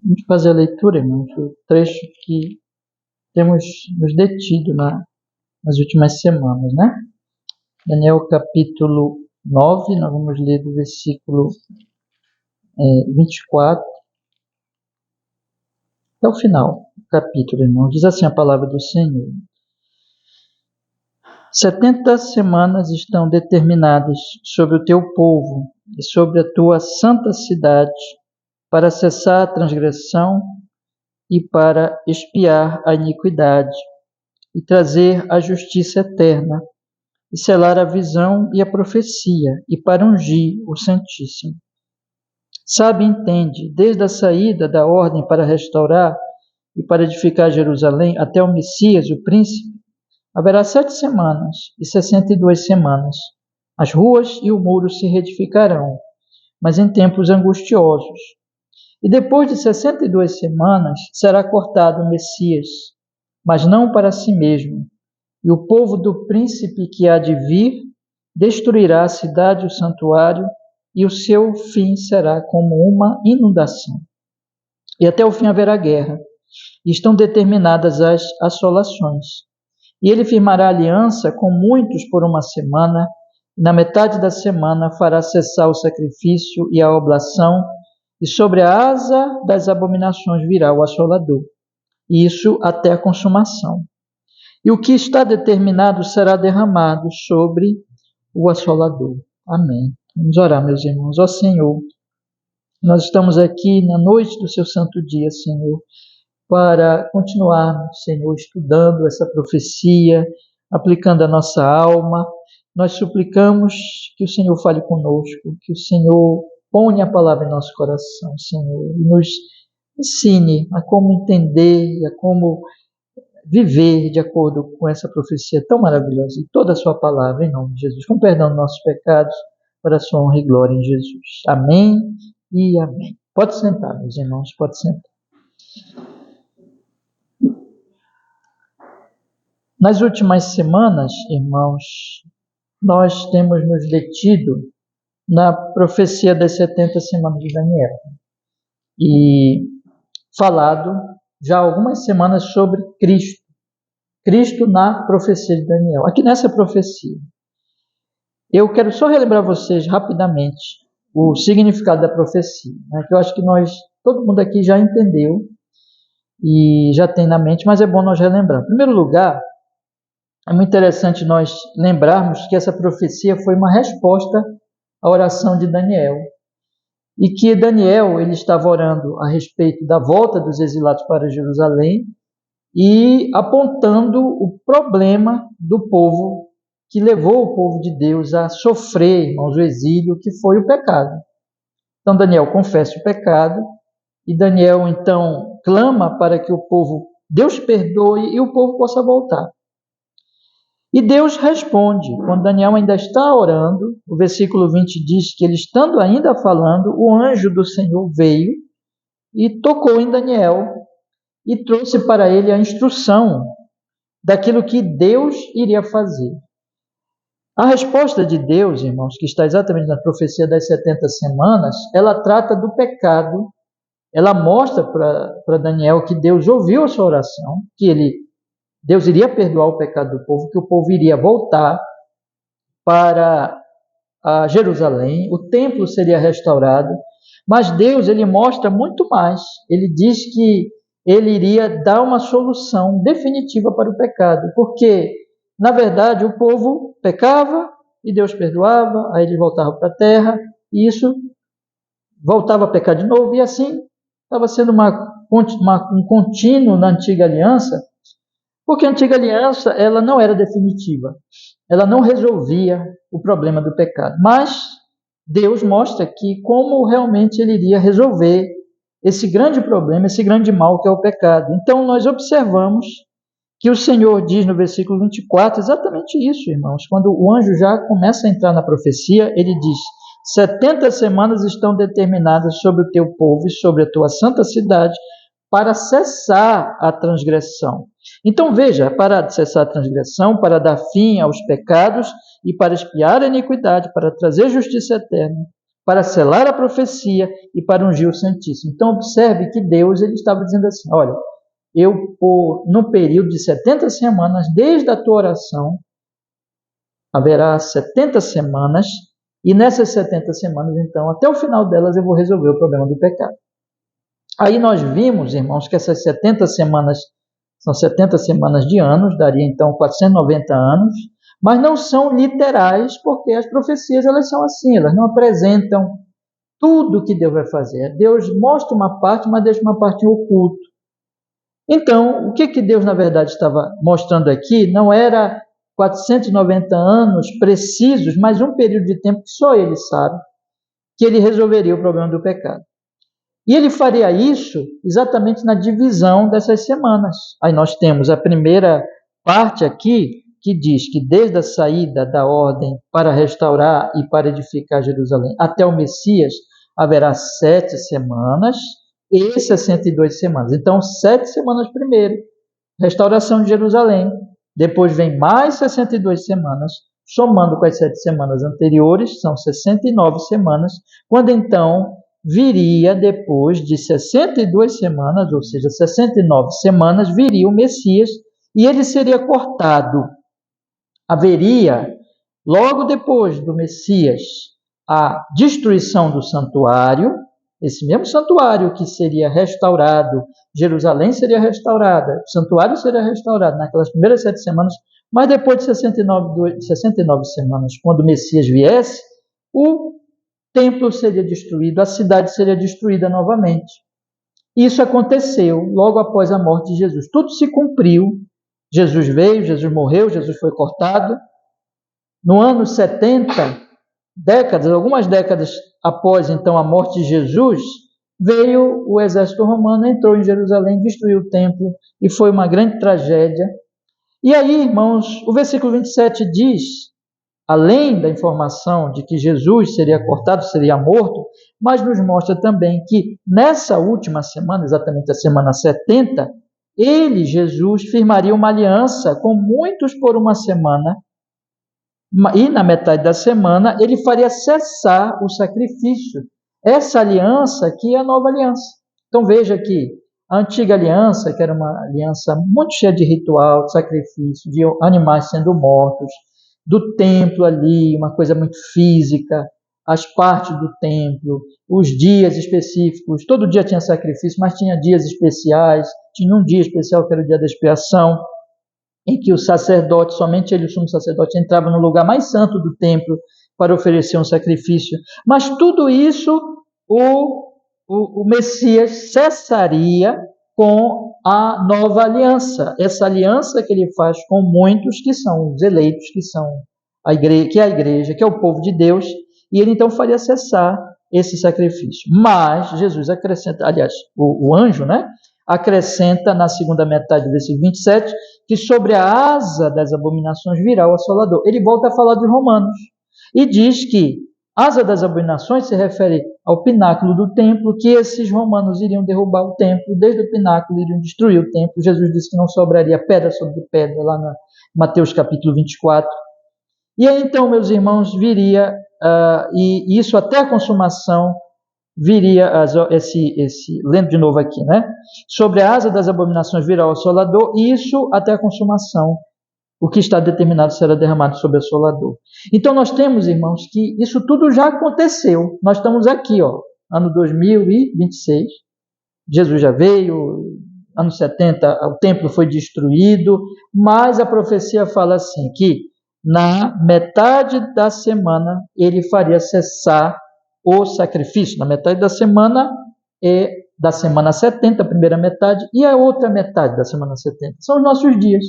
Vamos fazer a leitura, irmãos, do trecho que temos nos detido nas últimas semanas, né? Daniel capítulo 9, nós vamos ler do versículo 24 até o final do capítulo, irmãos. Diz assim a palavra do Senhor: 70 semanas estão determinadas sobre o teu povo e sobre a tua santa cidade, para cessar a transgressão e para expiar a iniquidade, e trazer a justiça eterna, e selar a visão e a profecia, e para ungir o Santíssimo. Sabe e entende, desde a saída da ordem para restaurar e para edificar Jerusalém até o Messias, o príncipe, haverá 7 semanas e 62 semanas. As ruas e o muro se reedificarão, mas em tempos angustiosos. E depois de 62 semanas será cortado o Messias, mas não para si mesmo. E o povo do príncipe que há de vir destruirá a cidade e o santuário, e o seu fim será como uma inundação. E até o fim haverá guerra, e estão determinadas as assolações. E ele firmará aliança com muitos por uma semana, e na metade da semana fará cessar o sacrifício e a oblação, e sobre a asa das abominações virá o assolador, e isso até a consumação. E o que está determinado será derramado sobre o assolador. Amém. Vamos orar, meus irmãos. Ó Senhor, nós estamos aqui na noite do seu santo dia, Senhor, para continuarmos, Senhor, estudando essa profecia, aplicando a nossa alma. Nós suplicamos que o Senhor fale conosco, que o Senhor ponha a palavra em nosso coração, Senhor, e nos ensine a como entender e a como viver de acordo com essa profecia tão maravilhosa e toda a sua palavra, em nome de Jesus, com perdão dos nossos pecados, para a sua honra e glória em Jesus. Amém e amém. Pode sentar, meus irmãos, pode sentar. Nas últimas semanas, irmãos, nós temos nos detido na profecia das 70 semanas de Daniel e falado já algumas semanas sobre Cristo na profecia de Daniel. Aqui nessa profecia, eu quero só relembrar vocês rapidamente o significado da profecia, né, que eu acho que todo mundo aqui já entendeu e já tem na mente, mas é bom nós relembrar. Em primeiro lugar, é muito interessante nós lembrarmos que essa profecia foi uma resposta à oração de Daniel, e que Daniel ele estava orando a respeito da volta dos exilados para Jerusalém e apontando o problema do povo que levou o povo de Deus a sofrer, irmãos, o exílio, que foi o pecado. Então Daniel confessa o pecado e Daniel então clama para que o povo, Deus perdoe e o povo possa voltar. E Deus responde, quando Daniel ainda está orando, o versículo 20 diz que ele estando ainda falando, o anjo do Senhor veio e tocou em Daniel e trouxe para ele a instrução daquilo que Deus iria fazer. A resposta de Deus, irmãos, que está exatamente na profecia das 70 semanas, ela trata do pecado, ela mostra para Daniel que Deus ouviu a sua oração, que Deus iria perdoar o pecado do povo, que o povo iria voltar para Jerusalém, o templo seria restaurado, mas Deus ele mostra muito mais. Ele diz que ele iria dar uma solução definitiva para o pecado, porque, na verdade, o povo pecava e Deus perdoava, aí eles voltavam para a terra, e isso voltava a pecar de novo, e assim estava sendo um contínuo na antiga aliança, porque a antiga aliança ela não era definitiva, ela não resolvia o problema do pecado, mas Deus mostra aqui como realmente ele iria resolver esse grande problema, esse grande mal que é o pecado. Então nós observamos que o Senhor diz no versículo 24 exatamente isso, irmãos. Quando o anjo já começa a entrar na profecia, ele diz: 70 semanas estão determinadas sobre o teu povo e sobre a tua santa cidade para cessar a transgressão. Então veja, para cessar a transgressão, para dar fim aos pecados e para expiar a iniquidade, para trazer justiça eterna, para selar a profecia e para ungir o Santíssimo. Então, observe que Deus ele estava dizendo assim, olha, no período de 70 semanas, desde a tua oração, haverá 70 semanas, e nessas 70 semanas, então, até o final delas, eu vou resolver o problema do pecado. Aí nós vimos, irmãos, que essas 70 semanas são 70 semanas de anos, daria então 490 anos, mas não são literais, porque as profecias elas são assim, elas não apresentam tudo que Deus vai fazer. Deus mostra uma parte, mas deixa uma parte oculta. Então, o que Deus, na verdade, estava mostrando aqui não era 490 anos precisos, mas um período de tempo que só Ele sabe, que Ele resolveria o problema do pecado. E Ele faria isso exatamente na divisão dessas semanas. Aí nós temos a primeira parte aqui, que diz que desde a saída da ordem para restaurar e para edificar Jerusalém até o Messias, haverá 7 semanas e 62 semanas. Então, 7 semanas primeiro, restauração de Jerusalém. Depois vem mais 62 semanas, somando com as 7 semanas anteriores, são 69 semanas, quando então viria, depois de 62 semanas, ou seja, 69 semanas, viria o Messias e ele seria cortado. Haveria, logo depois do Messias, a destruição do santuário, esse mesmo santuário que seria restaurado, Jerusalém seria restaurada, o santuário seria restaurado naquelas primeiras 7 semanas, mas depois de 69 semanas, quando o Messias viesse, o templo seria destruído, a cidade seria destruída novamente. Isso aconteceu logo após a morte de Jesus. Tudo se cumpriu. Jesus veio, Jesus morreu, Jesus foi cortado. No ano 70, algumas décadas após então a morte de Jesus, veio o exército romano, entrou em Jerusalém, destruiu o templo e foi uma grande tragédia. E aí, irmãos, o versículo 27 diz, além da informação de que Jesus seria cortado, seria morto, mas nos mostra também que nessa última semana, exatamente a semana 70, ele, Jesus, firmaria uma aliança com muitos por uma semana, e na metade da semana ele faria cessar o sacrifício. Essa aliança aqui é a nova aliança. Então veja que a antiga aliança, que era uma aliança muito cheia de ritual, de sacrifício, de animais sendo mortos, do templo ali, uma coisa muito física, as partes do templo, os dias específicos, todo dia tinha sacrifício, mas tinha dias especiais, tinha um dia especial que era o dia da expiação, em que o sacerdote, somente ele, o sumo sacerdote, entrava no lugar mais santo do templo para oferecer um sacrifício. Mas tudo isso o Messias cessaria com a nova aliança. Essa aliança que ele faz com muitos que são os eleitos, que são a igreja, que é o povo de Deus, e ele então faria cessar esse sacrifício. Mas Jesus acrescenta, aliás, o anjo, né? Acrescenta na segunda metade do versículo 27, que sobre a asa das abominações virá o assolador. Ele volta a falar dos romanos e diz que asa das abominações se refere ao pináculo do templo, que esses romanos iriam derrubar o templo, desde o pináculo iriam destruir o templo. Jesus disse que não sobraria pedra sobre pedra, lá na Mateus capítulo 24. E aí então, meus irmãos, viria, e isso até a consumação, viria lendo de novo aqui, né? Sobre a asa das abominações virá o assolador, e isso até a consumação, o que está determinado será derramado sobre o assolador. Então nós temos, irmãos, que isso tudo já aconteceu. Nós estamos aqui, ó, ano 2026, Jesus já veio, ano 70 o templo foi destruído, mas a profecia fala assim, que na metade da semana ele faria cessar o sacrifício. Na metade da semana é da semana 70, a primeira metade, e a outra metade da semana 70. São os nossos dias.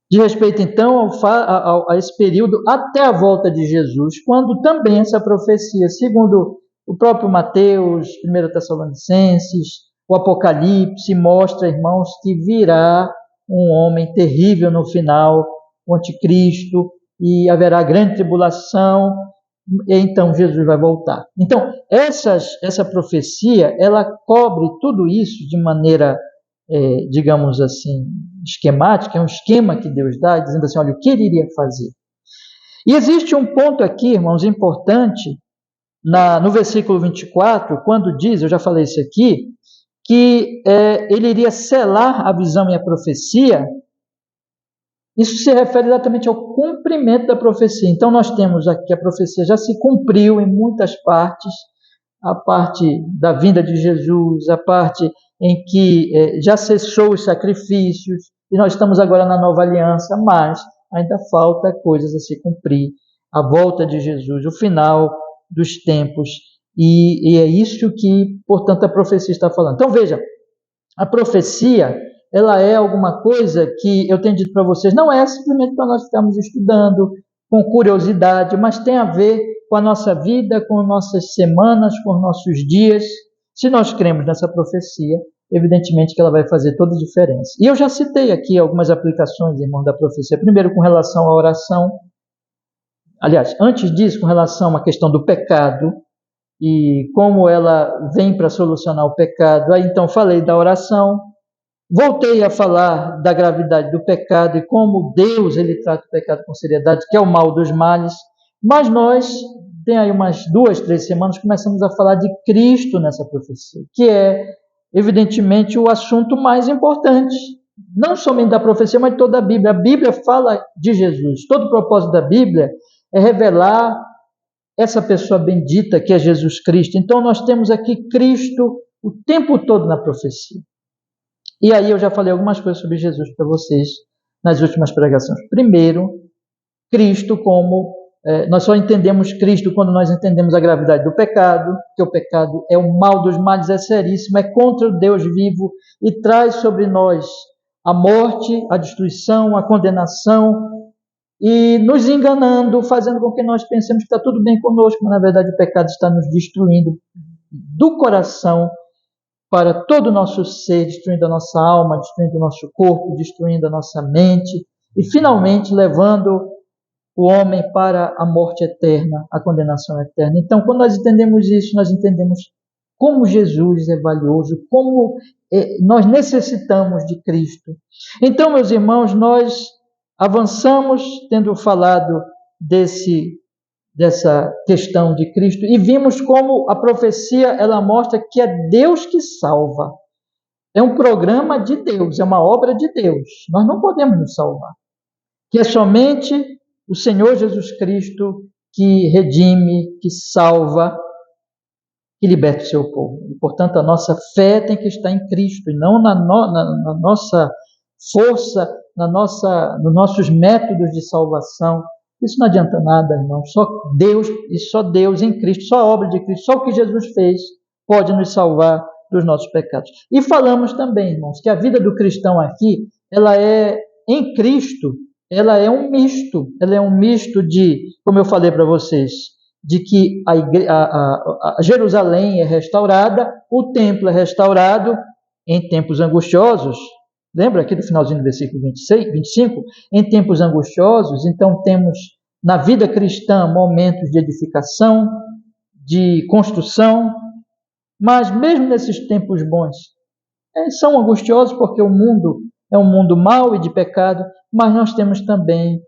De respeito, então, a esse período até a volta de Jesus, quando também essa profecia, segundo o próprio Mateus, 1 Tessalonicenses, o Apocalipse, mostra, irmãos, que virá um homem terrível no final, o anticristo, e haverá grande tribulação, e então Jesus vai voltar. Então, essa profecia, ela cobre tudo isso de maneira, digamos assim, esquemática, é um esquema que Deus dá, dizendo assim, olha, o que ele iria fazer. E existe um ponto aqui, irmãos, importante, no versículo 24, quando diz, eu já falei isso aqui, que ele iria selar a visão e a profecia. Isso se refere exatamente ao cumprimento da profecia. Então nós temos aqui que a profecia já se cumpriu em muitas partes, a parte da vinda de Jesus, a parte em que já cessou os sacrifícios, e nós estamos agora na nova aliança, mas ainda falta coisas a se cumprir. A volta de Jesus, o final dos tempos, e é isso que, portanto, a profecia está falando. Então veja, a profecia, ela é alguma coisa que eu tenho dito para vocês, não é simplesmente para nós ficarmos estudando com curiosidade, mas tem a ver com a nossa vida, com nossas semanas, com os nossos dias. Se nós cremos nessa profecia, evidentemente que ela vai fazer toda a diferença. E eu já citei aqui algumas aplicações, irmão, da profecia. Primeiro, com relação à oração. Aliás, antes disso, com relação à questão do pecado e como ela vem para solucionar o pecado. Aí então falei da oração. Voltei a falar da gravidade do pecado e como Deus ele trata o pecado com seriedade, que é o mal dos males. Mas nós, tem aí umas 2, 3 semanas, começamos a falar de Cristo nessa profecia, que é, evidentemente, o assunto mais importante. Não somente da profecia, mas de toda a Bíblia. A Bíblia fala de Jesus. Todo o propósito da Bíblia é revelar essa pessoa bendita que é Jesus Cristo. Então nós temos aqui Cristo o tempo todo na profecia. E aí eu já falei algumas coisas sobre Jesus para vocês nas últimas pregações. Primeiro, Cristo como... nós só entendemos Cristo quando nós entendemos a gravidade do pecado, que o pecado é o mal dos males, é seríssimo, é contra o Deus vivo e traz sobre nós a morte, a destruição, a condenação e nos enganando, fazendo com que nós pensemos que está tudo bem conosco, mas na verdade o pecado está nos destruindo do coração para todo o nosso ser, destruindo a nossa alma, destruindo o nosso corpo, destruindo a nossa mente e finalmente levando o homem para a morte eterna, a condenação eterna. Então, quando nós entendemos isso, nós entendemos como Jesus é valioso, como nós necessitamos de Cristo. Então, meus irmãos, nós avançamos tendo falado dessa questão de Cristo e vimos como a profecia ela mostra que é Deus que salva. É um programa de Deus, é uma obra de Deus. Nós não podemos nos salvar. Que é somente o Senhor Jesus Cristo que redime, que salva, que liberta o seu povo. E, portanto, a nossa fé tem que estar em Cristo e não na nossa força, nos nossos métodos de salvação. Isso não adianta nada, irmão. Só Deus e só Deus em Cristo, só a obra de Cristo, só o que Jesus fez pode nos salvar dos nossos pecados. E falamos também, irmãos, que a vida do cristão aqui, ela é em Cristo, ela é um misto de, como eu falei para vocês, de que a Jerusalém é restaurada, o templo é restaurado em tempos angustiosos. Lembra aqui do finalzinho do versículo 25? Em tempos angustiosos, então temos na vida cristã momentos de edificação, de construção, mas mesmo nesses tempos bons, são angustiosos porque o mundo é um mundo mau e de pecado, mas nós temos também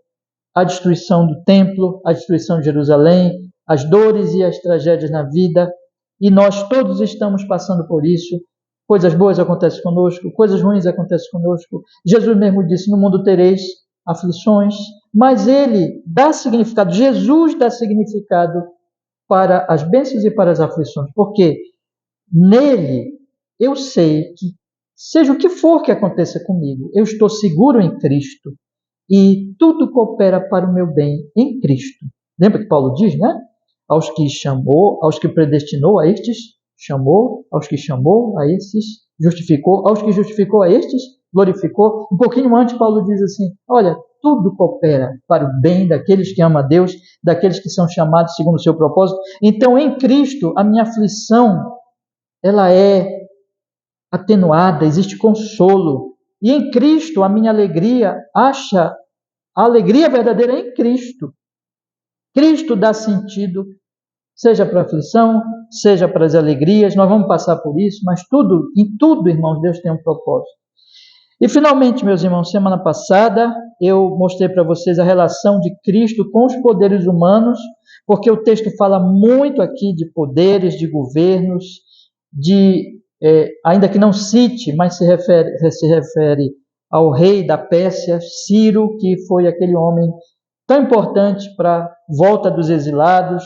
a destruição do templo, a destruição de Jerusalém, as dores e as tragédias na vida, e nós todos estamos passando por isso. Coisas boas acontecem conosco, coisas ruins acontecem conosco. Jesus mesmo disse, no mundo tereis aflições, mas ele dá significado, Jesus dá significado para as bênçãos e para as aflições, porque nele eu sei que, seja o que for que aconteça comigo, eu estou seguro em Cristo e tudo coopera para o meu bem em Cristo. Lembra que Paulo diz, né? Aos que chamou, aos que predestinou, a estes chamou, aos que chamou, a estes justificou, aos que justificou, a estes glorificou. Um pouquinho antes, Paulo diz assim, olha, tudo coopera para o bem daqueles que amam a Deus, daqueles que são chamados segundo o seu propósito. Então, em Cristo, a minha aflição, ela é atenuada, existe consolo. E em Cristo, a minha alegria acha a alegria verdadeira em Cristo. Cristo dá sentido, seja para a aflição, seja para as alegrias, nós vamos passar por isso, mas em tudo, irmãos, Deus tem um propósito. E finalmente, meus irmãos, semana passada eu mostrei para vocês a relação de Cristo com os poderes humanos, porque o texto fala muito aqui de poderes, de governos, ainda que não cite, mas se refere ao rei da Pérsia, Ciro, que foi aquele homem tão importante para a volta dos exilados.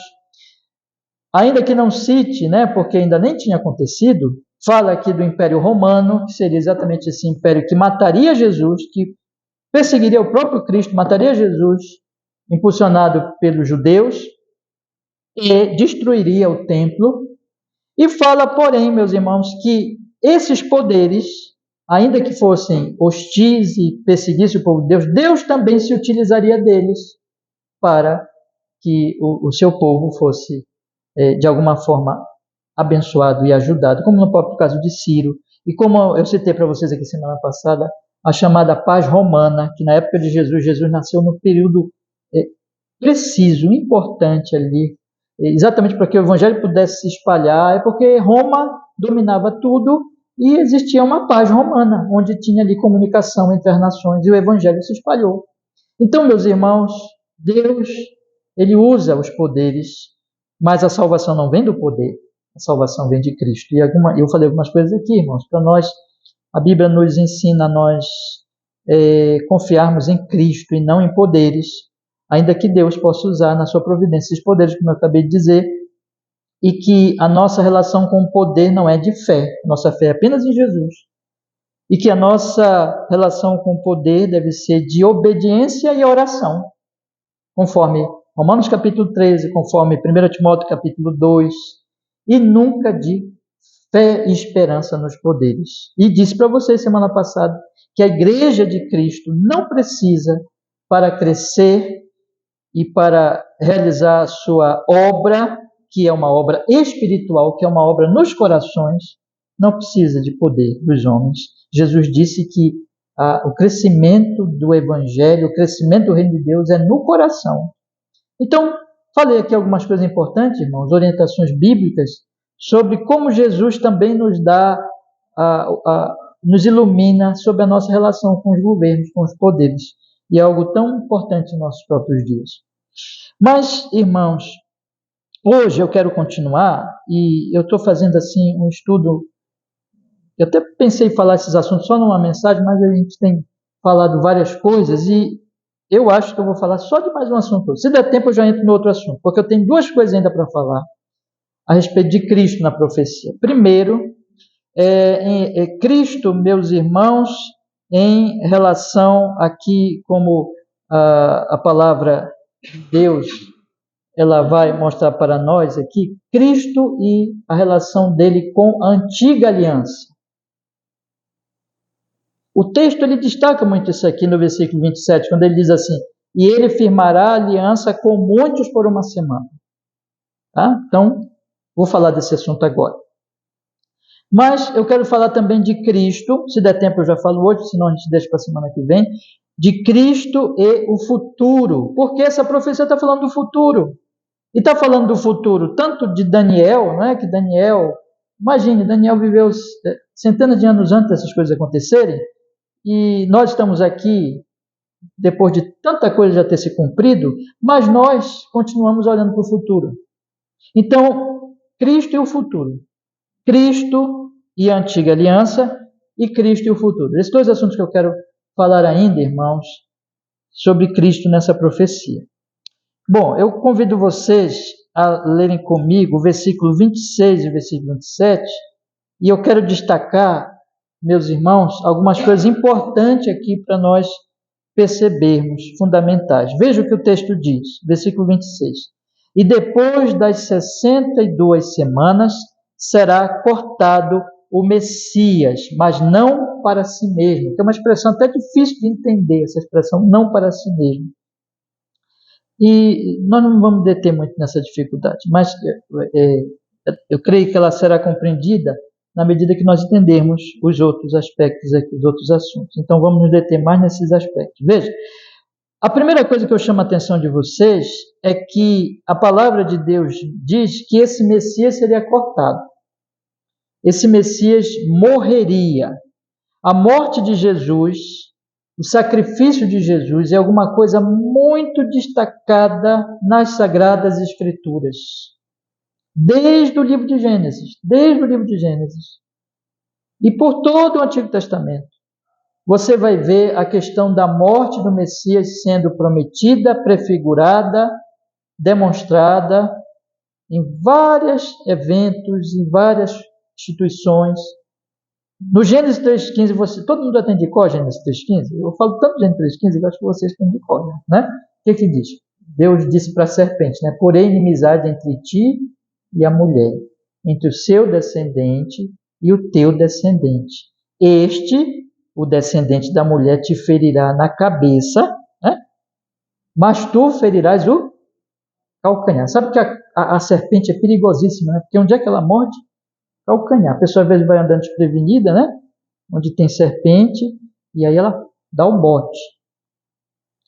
Ainda que não cite, porque ainda nem tinha acontecido, fala aqui do Império Romano, que seria exatamente esse império que mataria Jesus, que perseguiria o próprio Cristo, mataria Jesus, impulsionado pelos judeus, e destruiria o templo. E fala, porém, meus irmãos, que esses poderes, ainda que fossem hostis e perseguissem o povo de Deus, Deus também se utilizaria deles para que o seu povo fosse, de alguma forma, abençoado e ajudado, como no próprio caso de Ciro, e como eu citei para vocês aqui semana passada, a chamada paz romana, que na época de Jesus nasceu no período preciso, importante ali, exatamente para que o evangelho pudesse se espalhar, porque Roma dominava tudo e existia uma paz romana, onde tinha ali comunicação entre as nações e o evangelho se espalhou. Então, meus irmãos, Deus, ele usa os poderes, mas a salvação não vem do poder, a salvação vem de Cristo. E eu falei algumas coisas aqui, irmãos, para nós, a Bíblia nos ensina a nós confiarmos em Cristo e não em poderes, ainda que Deus possa usar na sua providência esses poderes, como eu acabei de dizer, e que a nossa relação com o poder não é de fé, nossa fé é apenas em Jesus, e que a nossa relação com o poder deve ser de obediência e oração, conforme Romanos capítulo 13, conforme 1 Timóteo capítulo 2, e nunca de fé e esperança nos poderes. E disse para vocês semana passada que a igreja de Cristo não precisa, para crescer e para realizar a sua obra, que é uma obra espiritual, que é uma obra nos corações, não precisa de poder dos homens. Jesus disse que o crescimento do evangelho, o crescimento do reino de Deus é no coração. Então, falei aqui algumas coisas importantes, irmãos, orientações bíblicas, sobre como Jesus também nos dá, nos ilumina sobre a nossa relação com os governos, com os poderes. E é algo tão importante em nossos próprios dias. Mas, irmãos, hoje eu quero continuar, e eu estou fazendo assim um estudo, eu até pensei em falar esses assuntos só numa mensagem, mas a gente tem falado várias coisas, e eu acho que eu vou falar só de mais um assunto. Se der tempo eu já entro no outro assunto, porque eu tenho duas coisas ainda para falar a respeito de Cristo na profecia. Primeiro, Cristo, meus irmãos, em relação aqui, como a palavra de Deus, ela vai mostrar para nós aqui, Cristo e a relação dele com a antiga aliança. O texto ele destaca muito isso aqui no versículo 27, quando ele diz assim, e ele firmará aliança com muitos por uma semana. Tá? Então, vou falar desse assunto agora. Mas eu quero falar também de Cristo, se der tempo eu já falo hoje, senão a gente deixa para a semana que vem, de Cristo e o futuro, porque essa profecia está falando do futuro. E está falando do futuro tanto de Daniel, que Daniel, imagine, Daniel viveu centenas de anos antes dessas coisas acontecerem, e nós estamos aqui depois de tanta coisa já ter se cumprido, mas nós continuamos olhando para o futuro. Então, Cristo e o futuro. Cristo e a antiga aliança, e Cristo e o futuro. Esses dois assuntos que eu quero falar ainda, irmãos, sobre Cristo nessa profecia. Bom, eu convido vocês a lerem comigo o versículo 26 e o versículo 27, e eu quero destacar, meus irmãos, algumas coisas importantes aqui para nós percebermos, fundamentais. Veja o que o texto diz, versículo 26. E depois das 62 semanas será cortado o Messias, mas não para si mesmo. Que é uma expressão até difícil de entender, essa expressão, não para si mesmo. E nós não vamos deter muito nessa dificuldade, mas eu creio que ela será compreendida na medida que nós entendermos os outros aspectos aqui, os outros assuntos. Então vamos nos deter mais nesses aspectos. Veja, a primeira coisa que eu chamo a atenção de vocês é que a palavra de Deus diz que esse Messias seria cortado. Esse Messias morreria. a morte de Jesus, o sacrifício de Jesus é alguma coisa muito destacada nas Sagradas Escrituras. Desde o livro de Gênesis, e por todo o Antigo Testamento, você vai ver a questão da morte do Messias sendo prometida, prefigurada, demonstrada em vários eventos, em várias instituições. No Gênesis 3,15, todo mundo atende de cor Gênesis 3,15? Eu falo tanto de Gênesis 3,15, eu acho que vocês têm de cor, né? O que diz? Deus disse para a serpente, né? Porém, inimizade entre ti e a mulher, entre o seu descendente e o teu descendente. Este, o descendente da mulher, te ferirá na cabeça, né? Mas tu ferirás o calcanhar. Sabe que a serpente é perigosíssima, né? Porque onde é que ela morde? Calcanhar. A pessoa às vezes vai andando desprevenida, né? Onde tem serpente, e aí ela dá o bote.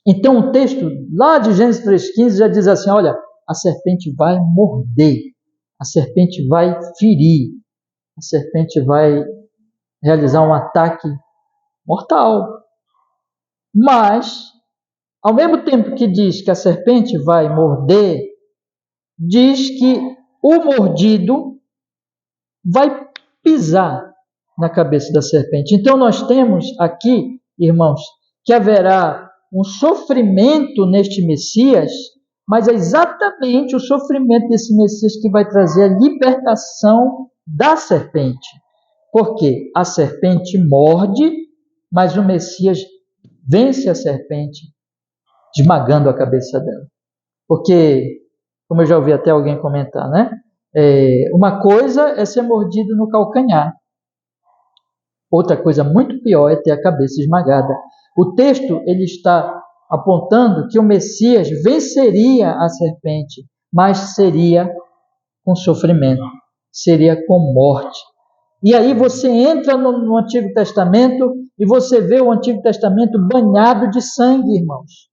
Então o texto lá de Gênesis 3,15 já diz assim, olha, a serpente vai morder, a serpente vai ferir, a serpente vai realizar um ataque mortal. Mas, ao mesmo tempo que diz que a serpente vai morder, diz que o mordido vai pisar na cabeça da serpente. Então nós temos aqui, irmãos, que haverá um sofrimento neste Messias, mas é exatamente o sofrimento desse Messias que vai trazer a libertação da serpente. Porque a serpente morde, mas o Messias vence a serpente, esmagando a cabeça dela. Porque, como eu já ouvi até alguém comentar, né? Uma coisa é ser mordido no calcanhar. Outra coisa muito pior é ter a cabeça esmagada. O texto ele está apontando que o Messias venceria a serpente, mas seria com sofrimento, seria com morte. E aí você entra no Antigo Testamento e você vê o Antigo Testamento banhado de sangue, irmãos.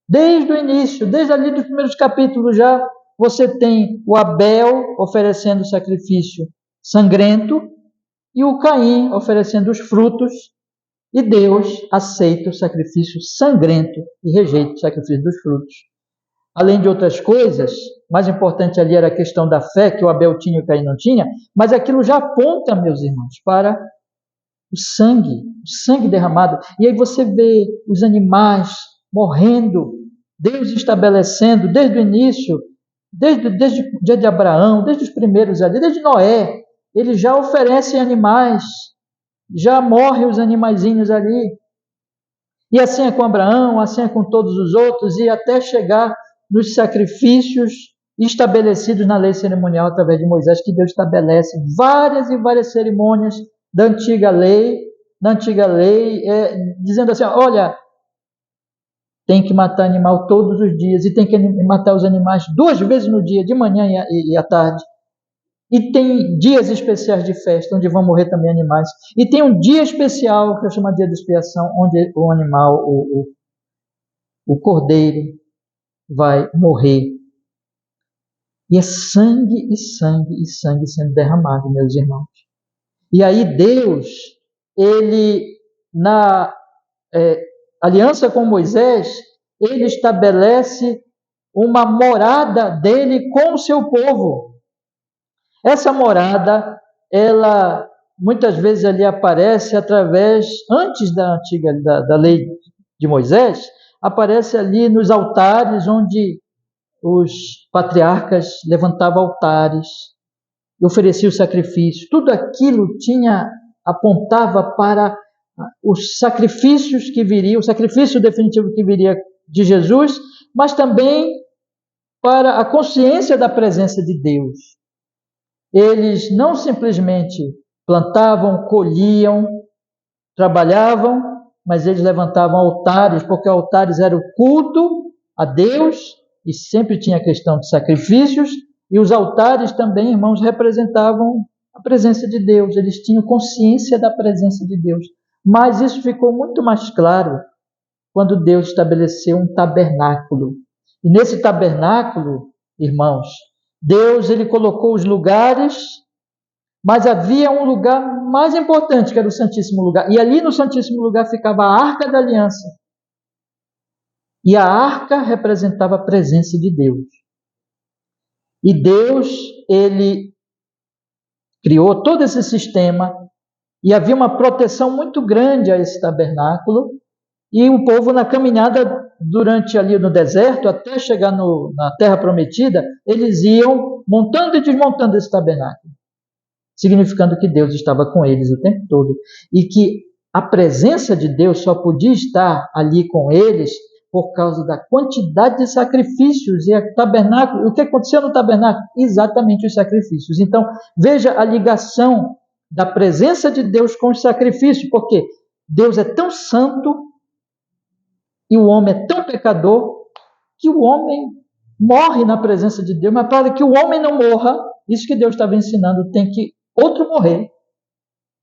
Desde o início, desde ali dos primeiros capítulos já, você tem o Abel oferecendo sacrifício sangrento e o Caim oferecendo os frutos, e Deus aceita o sacrifício sangrento e rejeita o sacrifício dos frutos. Além de outras coisas, mais importante ali era a questão da fé, que o Abel tinha e o Caim não tinha, mas aquilo já aponta, meus irmãos, para o sangue derramado. E aí você vê os animais morrendo, Deus estabelecendo desde o início, desde o dia de Abraão, desde os primeiros ali, desde Noé, ele já oferece animais, já morrem os animaizinhos ali. E assim é com Abraão, assim é com todos os outros, e até chegar nos sacrifícios estabelecidos na lei cerimonial através de Moisés, que Deus estabelece várias e várias cerimônias da antiga lei, dizendo assim, olha, tem que matar animal todos os dias, e tem que matar os animais 2 vezes no dia, de manhã e à tarde. E tem dias especiais de festa, onde vão morrer também animais. E tem um dia especial, que eu chamo de dia de expiação, onde o animal, o cordeiro, vai morrer. E é sangue e sangue e sangue sendo derramado, meus irmãos. E aí Deus, ele, na aliança com Moisés, ele estabelece uma morada dele com o seu povo. Essa morada, ela muitas vezes ali aparece antes da lei de Moisés, aparece ali nos altares onde os patriarcas levantavam altares e ofereciam sacrifícios. Tudo aquilo apontava para os sacrifícios que viriam, o sacrifício definitivo que viria de Jesus, mas também para a consciência da presença de Deus. Eles não simplesmente plantavam, colhiam, trabalhavam, mas eles levantavam altares, porque altares era o culto a Deus, e sempre tinha a questão de sacrifícios, e os altares também, irmãos, representavam a presença de Deus, eles tinham consciência da presença de Deus. Mas isso ficou muito mais claro quando Deus estabeleceu um tabernáculo. E nesse tabernáculo, irmãos, Deus ele colocou os lugares, mas havia um lugar mais importante, que era o Santíssimo Lugar. E ali no Santíssimo Lugar ficava a Arca da Aliança. E a arca representava a presença de Deus. E Deus, ele criou todo esse sistema, e havia uma proteção muito grande a esse tabernáculo, e o povo na caminhada durante ali no deserto, até chegar na terra prometida, eles iam montando e desmontando esse tabernáculo, significando que Deus estava com eles o tempo todo, e que a presença de Deus só podia estar ali com eles por causa da quantidade de sacrifícios. E o tabernáculo, o que acontecia no tabernáculo? Exatamente os sacrifícios. Então, veja a ligação da presença de Deus com os sacrifícios, porque Deus é tão santo e o homem é tão pecador que o homem morre na presença de Deus, mas para que o homem não morra, isso que Deus estava ensinando, tem que outro morrer.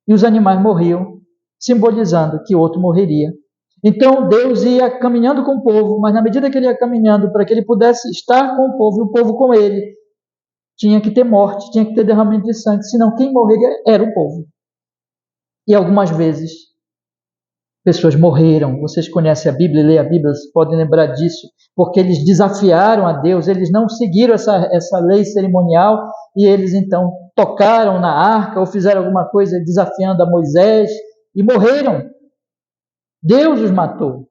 E os animais morriam, simbolizando que outro morreria. Então Deus ia caminhando com o povo, mas na medida que ele ia caminhando, para que ele pudesse estar com o povo e o povo com ele, tinha que ter morte, tinha que ter derramamento de sangue, senão quem morreria era o povo. E algumas vezes pessoas morreram. Vocês conhecem a Bíblia e lêem a Bíblia, vocês podem lembrar disso, porque eles desafiaram a Deus, eles não seguiram essa lei cerimonial, e eles então tocaram na arca ou fizeram alguma coisa desafiando a Moisés e morreram. Deus os matou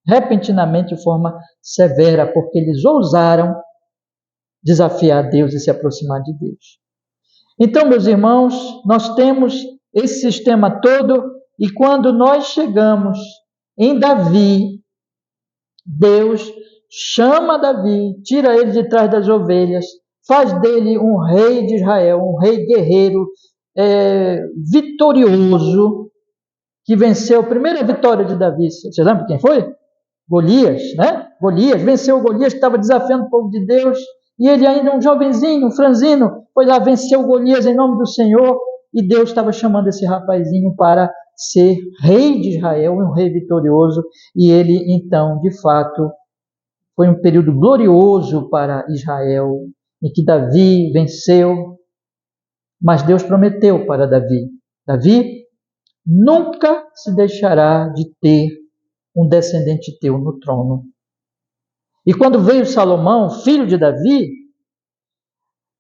repentinamente de forma severa, porque eles ousaram desafiar Deus e se aproximar de Deus. Então, meus irmãos, nós temos esse sistema todo, e quando nós chegamos em Davi, Deus chama Davi, tira ele de trás das ovelhas, faz dele um rei de Israel, um rei guerreiro, vitorioso, que venceu a primeira vitória de Davi. Você lembra quem foi? Golias, né? Golias, venceu Golias, que estava desafiando o povo de Deus, e ele ainda um jovenzinho, um franzino, foi lá, venceu Golias em nome do Senhor, e Deus estava chamando esse rapazinho para ser rei de Israel, um rei vitorioso, e ele então, de fato, foi um período glorioso para Israel, em que Davi venceu, mas Deus prometeu para Davi, Davi, nunca se deixará de ter um descendente teu no trono. E quando veio Salomão, filho de Davi,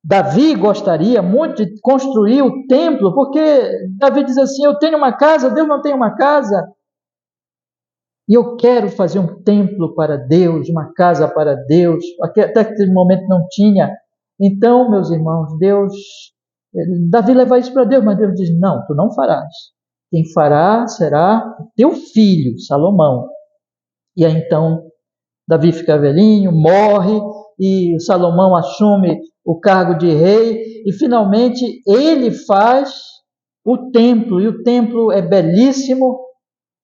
Davi gostaria muito de construir o templo, porque Davi diz assim, eu tenho uma casa, Deus não tem uma casa, e eu quero fazer um templo para Deus, uma casa para Deus, até aquele momento não tinha. Então, meus irmãos, Davi leva isso para Deus, mas Deus diz, não, tu não farás. Quem fará será o teu filho, Salomão. E aí então, Davi fica velhinho, morre, e Salomão assume o cargo de rei, e finalmente ele faz o templo, e o templo é belíssimo,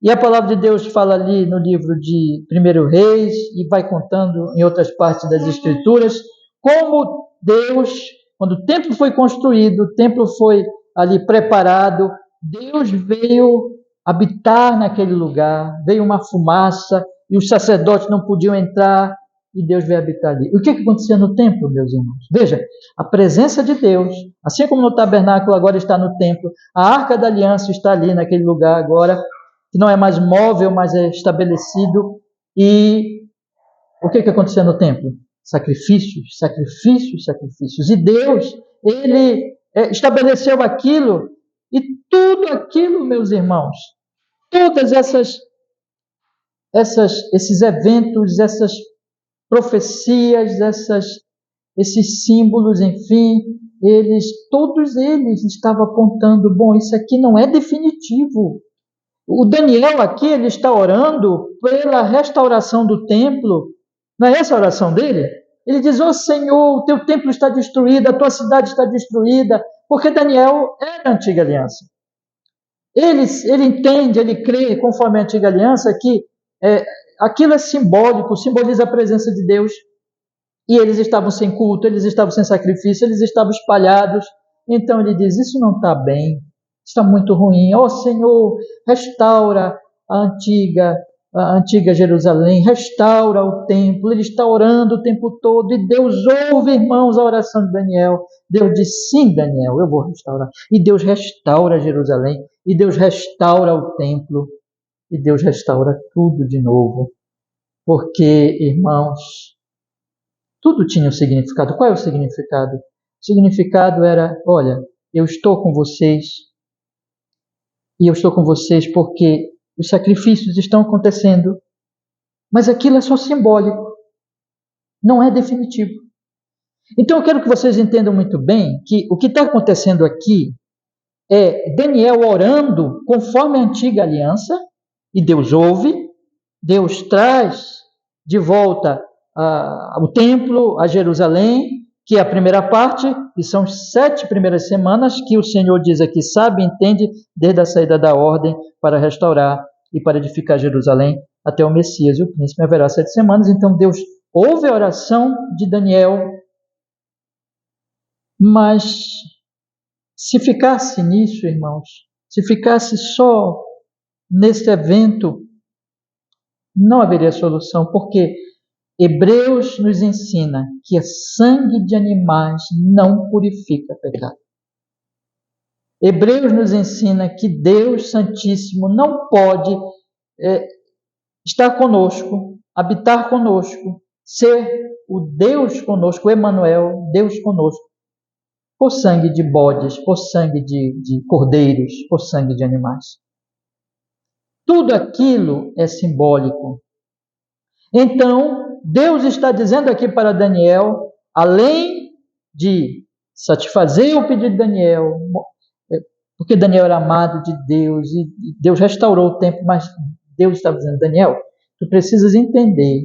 e a palavra de Deus fala ali no livro de 1 Reis, e vai contando em outras partes das Escrituras, como Deus, quando o templo foi construído, o templo foi ali preparado, Deus veio habitar naquele lugar, veio uma fumaça, e os sacerdotes não podiam entrar, e Deus veio habitar ali. E o que acontecia no templo, meus irmãos? Veja, a presença de Deus, assim como no tabernáculo agora está no templo, a Arca da Aliança está ali naquele lugar agora, que não é mais móvel, mas é estabelecido. E o que acontecia no templo? Sacrifícios, sacrifícios, sacrifícios. E Deus, ele estabeleceu aquilo, e tudo aquilo, meus irmãos, todas esses eventos, essas profecias, esses símbolos, enfim, todos eles estavam apontando, bom, isso aqui não é definitivo. O Daniel aqui, ele está orando pela restauração do templo. Não é essa a oração dele? Ele diz, ó Senhor, o teu templo está destruído, a tua cidade está destruída, porque Daniel era a antiga aliança. Ele entende, ele crê, conforme a antiga aliança, que aquilo é simbólico, simboliza a presença de Deus, e eles estavam sem culto, eles estavam sem sacrifício, eles estavam espalhados. Então ele diz, isso não está bem, está muito ruim. Ó Senhor, restaura a antiga a antiga Jerusalém, restaura o templo. Ele está orando o tempo todo e Deus ouve, irmãos, a oração de Daniel. Deus diz: sim, Daniel, eu vou restaurar. E Deus restaura Jerusalém, e Deus restaura o templo, e Deus restaura tudo de novo. Porque, irmãos, tudo tinha um significado. Qual é o significado? O significado era: olha, eu estou com vocês, e eu estou com vocês porque os sacrifícios estão acontecendo, mas aquilo é só simbólico, não é definitivo. Então eu quero que vocês entendam muito bem que o que está acontecendo aqui é Daniel orando conforme a antiga aliança, e Deus ouve, Deus traz de volta o templo a Jerusalém, que é a primeira parte, e são as 7 primeiras semanas que o Senhor diz aqui, sabe, entende, desde a saída da ordem para restaurar e para edificar Jerusalém até o Messias e o príncipe. Haverá 7 semanas, então Deus ouve a oração de Daniel, mas se ficasse nisso, irmãos, se ficasse só nesse evento, não haveria solução, porque Hebreus nos ensina que sangue de animais não purifica pecado. Hebreus nos ensina que Deus Santíssimo não pode estar conosco, habitar conosco, ser o Deus conosco, o Emanuel, Deus conosco, por sangue de bodes, por sangue de cordeiros, por sangue de animais. Tudo aquilo é simbólico. Então, Deus está dizendo aqui para Daniel, além de satisfazer o pedido de Daniel, porque Daniel era amado de Deus e Deus restaurou o templo, mas Deus estava dizendo: Daniel, tu precisas entender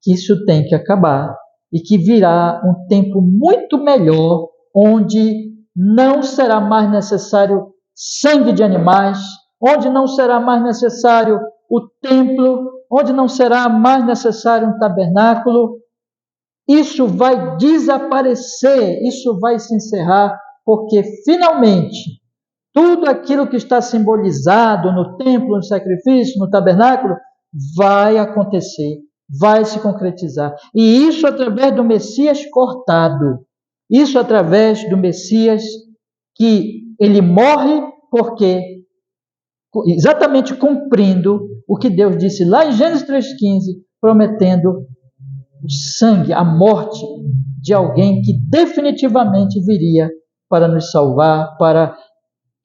que isso tem que acabar e que virá um tempo muito melhor, onde não será mais necessário sangue de animais, onde não será mais necessário o templo, onde não será mais necessário um tabernáculo. Isso vai desaparecer, isso vai se encerrar, porque finalmente tudo aquilo que está simbolizado no templo, no sacrifício, no tabernáculo, vai acontecer, vai se concretizar. E isso através do Messias cortado. Isso através do Messias que ele morre porque, exatamente cumprindo o que Deus disse lá em Gênesis 3,15, prometendo o sangue, a morte de alguém que definitivamente viria para nos salvar, para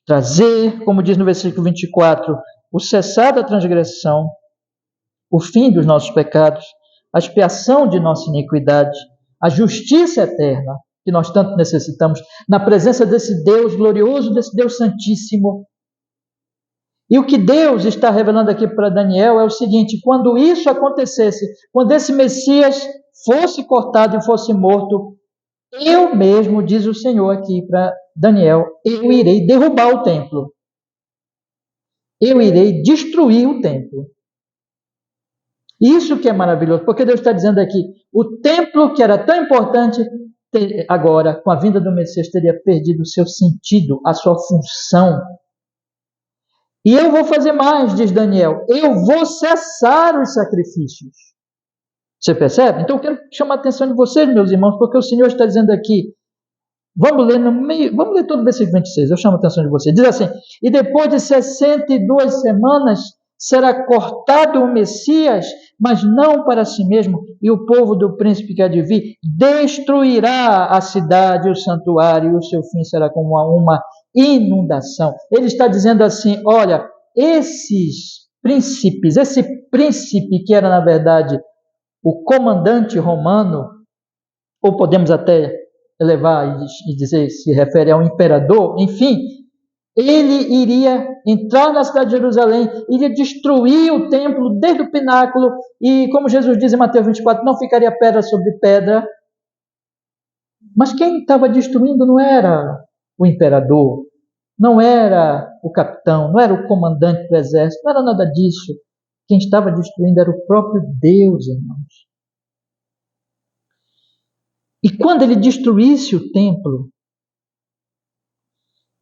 trazer, como diz no versículo 24, o cessar da transgressão, o fim dos nossos pecados, a expiação de nossa iniquidade, a justiça eterna que nós tanto necessitamos, na presença desse Deus glorioso, desse Deus santíssimo. E o que Deus está revelando aqui para Daniel é o seguinte: quando isso acontecesse, quando esse Messias fosse cortado e fosse morto, eu mesmo, diz o Senhor aqui para Daniel, eu irei derrubar o templo. Eu irei destruir o templo. Isso que é maravilhoso, porque Deus está dizendo aqui, o templo que era tão importante, agora, com a vinda do Messias, teria perdido o seu sentido, a sua função. E eu vou fazer mais, diz Daniel, eu vou cessar os sacrifícios. Você percebe? Então eu quero chamar a atenção de vocês, meus irmãos, porque o Senhor está dizendo aqui, vamos ler todo o versículo 26, eu chamo a atenção de vocês. Diz assim: e depois de 62 semanas será cortado o Messias, mas não para si mesmo, e o povo do príncipe que há de vir destruirá a cidade, o santuário, e o seu fim será como uma inundação. Ele está dizendo assim: olha, esses príncipes, esse príncipe que era na verdade o comandante romano, ou podemos até elevar e dizer, se refere ao imperador, enfim, ele iria entrar na cidade de Jerusalém, iria destruir o templo desde o pináculo, e como Jesus diz em Mateus 24, não ficaria pedra sobre pedra. Mas quem estava destruindo não era o imperador, não era o capitão, não era o comandante do exército, não era nada disso. Quem estava destruindo era o próprio Deus, irmãos. E quando ele destruísse o templo,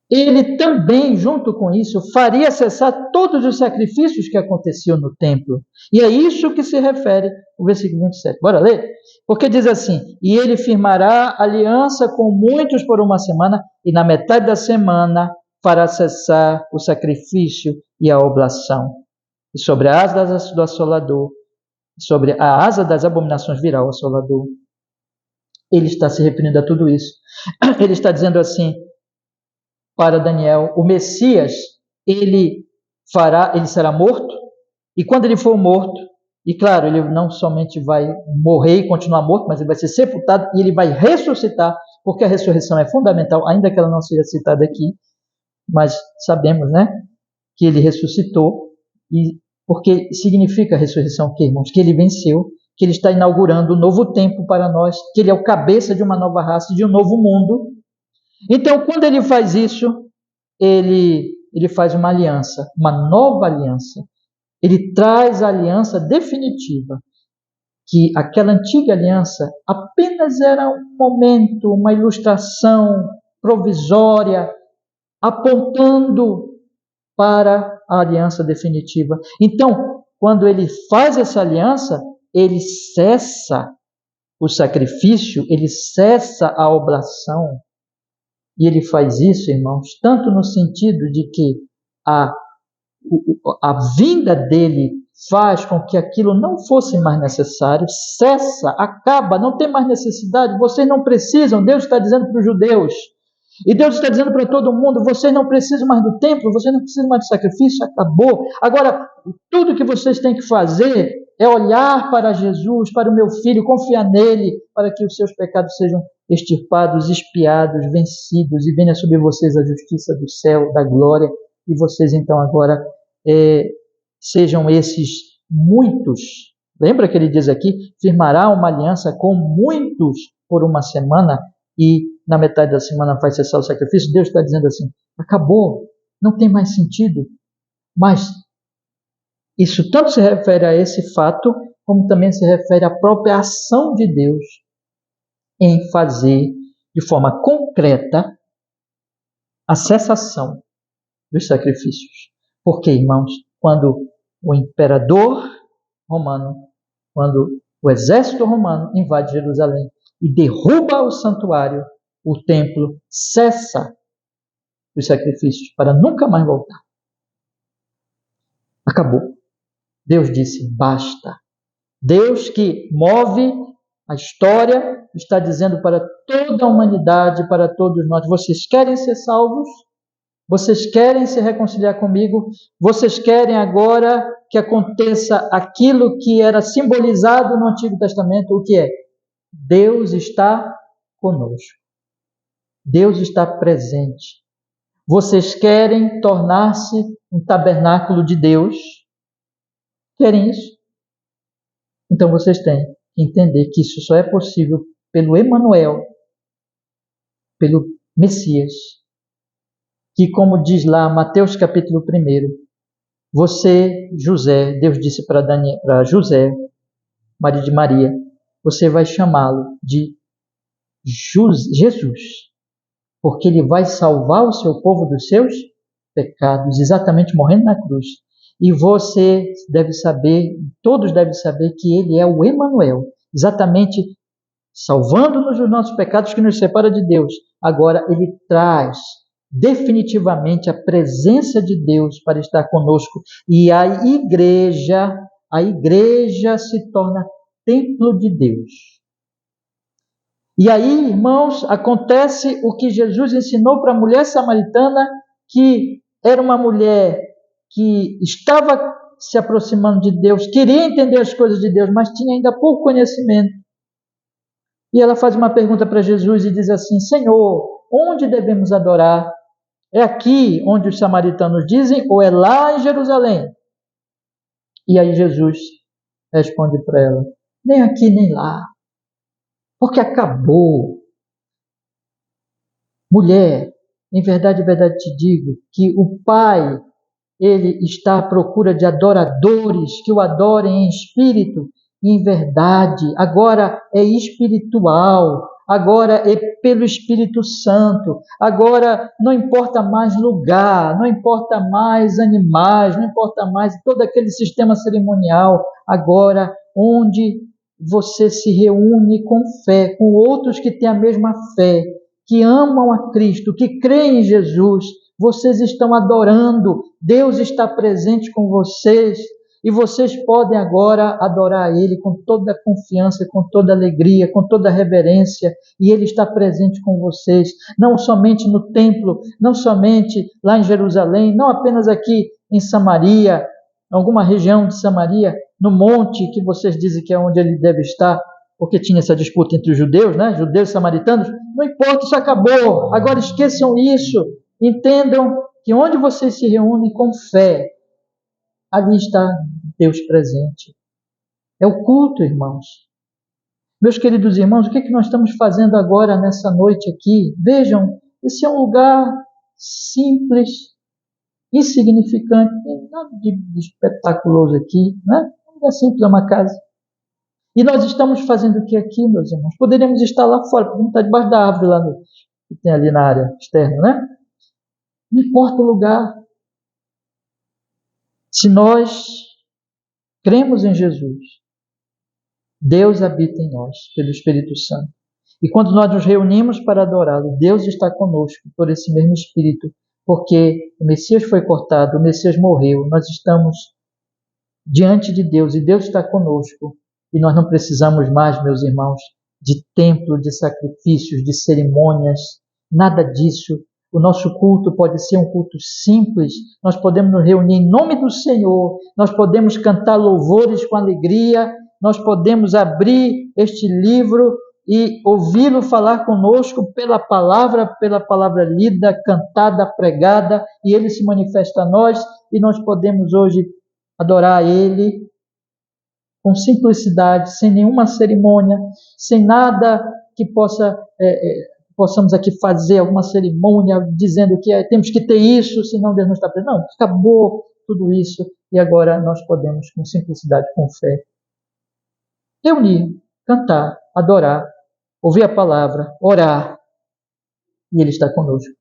ele também, junto com isso, faria cessar todos os sacrifícios que aconteciam no templo. E é isso que se refere o versículo 27. Bora ler? Porque diz assim: e ele firmará aliança com muitos por uma semana, e na metade da semana fará cessar o sacrifício e a oblação. E sobre a asa do assolador, sobre a asa das abominações virá o assolador. Ele está se referindo a tudo isso. Ele está dizendo assim para Daniel: o Messias, ele será morto, e quando ele for morto, e claro, ele não somente vai morrer e continuar morto, mas ele vai ser sepultado e ele vai ressuscitar, porque a ressurreição é fundamental, ainda que ela não seja citada aqui, mas sabemos, né, que ele ressuscitou, e porque significa a ressurreição, que, irmãos? Que ele venceu, que ele está inaugurando um novo tempo para nós, que ele é o cabeça de uma nova raça, de um novo mundo. Então, quando ele faz isso, ele faz uma aliança, uma nova aliança. Ele traz a aliança definitiva, que aquela antiga aliança apenas era um momento, uma ilustração provisória, apontando para a aliança definitiva. Então, quando ele faz essa aliança, ele cessa o sacrifício, ele cessa a oblação. E ele faz isso, irmãos, tanto no sentido de que a vinda dele faz com que aquilo não fosse mais necessário, cessa, acaba, não tem mais necessidade, vocês não precisam, Deus está dizendo para os judeus, e Deus está dizendo para todo mundo: vocês não precisam mais do templo, vocês não precisam mais do sacrifício, acabou. Agora, tudo que vocês têm que fazer é olhar para Jesus, para o meu filho, confiar nele, para que os seus pecados sejam extirpados, expiados, vencidos, e venha sobre vocês a justiça do céu, da glória, e vocês então agora sejam esses muitos. Lembra que ele diz aqui: firmará uma aliança com muitos por uma semana, e na metade da semana vai cessar o sacrifício. Deus está dizendo assim: acabou, não tem mais sentido. Mas isso tanto se refere a esse fato, como também se refere à própria ação de Deus em fazer de forma concreta a cessação dos sacrifícios. Porque, irmãos, quando o imperador romano, quando o exército romano invade Jerusalém e derruba o santuário, o templo cessa os sacrifícios para nunca mais voltar. Acabou. Deus disse: basta. Deus, que move a história, está dizendo para toda a humanidade, para todos nós: vocês querem ser salvos? Vocês querem se reconciliar comigo? Vocês querem agora que aconteça aquilo que era simbolizado no Antigo Testamento? O que é? Deus está conosco. Deus está presente. Vocês querem tornar-se um tabernáculo de Deus? Querem isso? Então vocês têm que entender que isso só é possível pelo Emanuel, pelo Messias, que, como diz lá Mateus capítulo 1, você, José, Deus disse para José, marido de Maria, você vai chamá-lo de Jesus, porque ele vai salvar o seu povo dos seus pecados, exatamente morrendo na cruz. E você deve saber, todos devem saber, que ele é o Emanuel, exatamente salvando-nos dos nossos pecados que nos separa de Deus. Agora ele traz definitivamente a presença de Deus para estar conosco, e a igreja se torna templo de Deus. E aí, irmãos, acontece o que Jesus ensinou para a mulher samaritana, que era uma mulher que estava se aproximando de Deus, queria entender as coisas de Deus, mas tinha ainda pouco conhecimento. E ela faz uma pergunta para Jesus e diz assim: Senhor, onde devemos adorar? É aqui onde os samaritanos dizem, ou é lá em Jerusalém? E aí Jesus responde para ela: nem aqui nem lá, porque acabou. Mulher, em verdade te digo que o Pai, ele está à procura de adoradores que o adorem em espírito e em verdade. Agora é espiritual. agora é pelo Espírito Santo. Agora não importa mais lugar, não importa mais animais, não importa mais todo aquele sistema cerimonial. Agora, onde você se reúne com fé, com outros que têm a mesma fé, que amam a Cristo, que creem em Jesus, vocês estão adorando, Deus está presente com vocês, e vocês podem agora adorar Ele com toda a confiança, com toda a alegria, com toda a reverência, e Ele está presente com vocês, não somente no templo, não somente lá em Jerusalém, não apenas aqui em Samaria, em alguma região de Samaria, no monte que vocês dizem que é onde Ele deve estar, porque tinha essa disputa entre os judeus, né? Judeus e samaritanos. Não importa, isso acabou, agora esqueçam isso, entendam que onde vocês se reúnem com fé, ali está Deus presente. É o culto, irmãos. Meus queridos irmãos, o que nós estamos fazendo agora nessa noite aqui? Vejam, esse é um lugar simples, insignificante, não tem nada de espetaculoso aqui, né? Um lugar simples, é uma casa. E nós estamos fazendo o que aqui, meus irmãos? Poderíamos estar lá fora, poderíamos estar debaixo da árvore lá que tem ali na área externa, né? Não importa o lugar. Se nós cremos em Jesus, Deus habita em nós pelo Espírito Santo. E quando nós nos reunimos para adorá-lo, Deus está conosco por esse mesmo Espírito, porque o Messias foi cortado, o Messias morreu, nós estamos diante de Deus e Deus está conosco. E nós não precisamos mais, meus irmãos, de templo, de sacrifícios, de cerimônias, nada disso. O nosso culto pode ser um culto simples, nós podemos nos reunir em nome do Senhor, nós podemos cantar louvores com alegria, nós podemos abrir este livro e ouvi-lo falar conosco pela palavra lida, cantada, pregada, e ele se manifesta a nós, e nós podemos hoje adorar a Ele com simplicidade, sem nenhuma cerimônia, sem nada que possamos aqui fazer alguma cerimônia dizendo que temos que ter isso, senão Deus não está presente. Não, acabou tudo isso e agora nós podemos, com simplicidade, com fé, reunir, cantar, adorar, ouvir a palavra, orar, e Ele está conosco.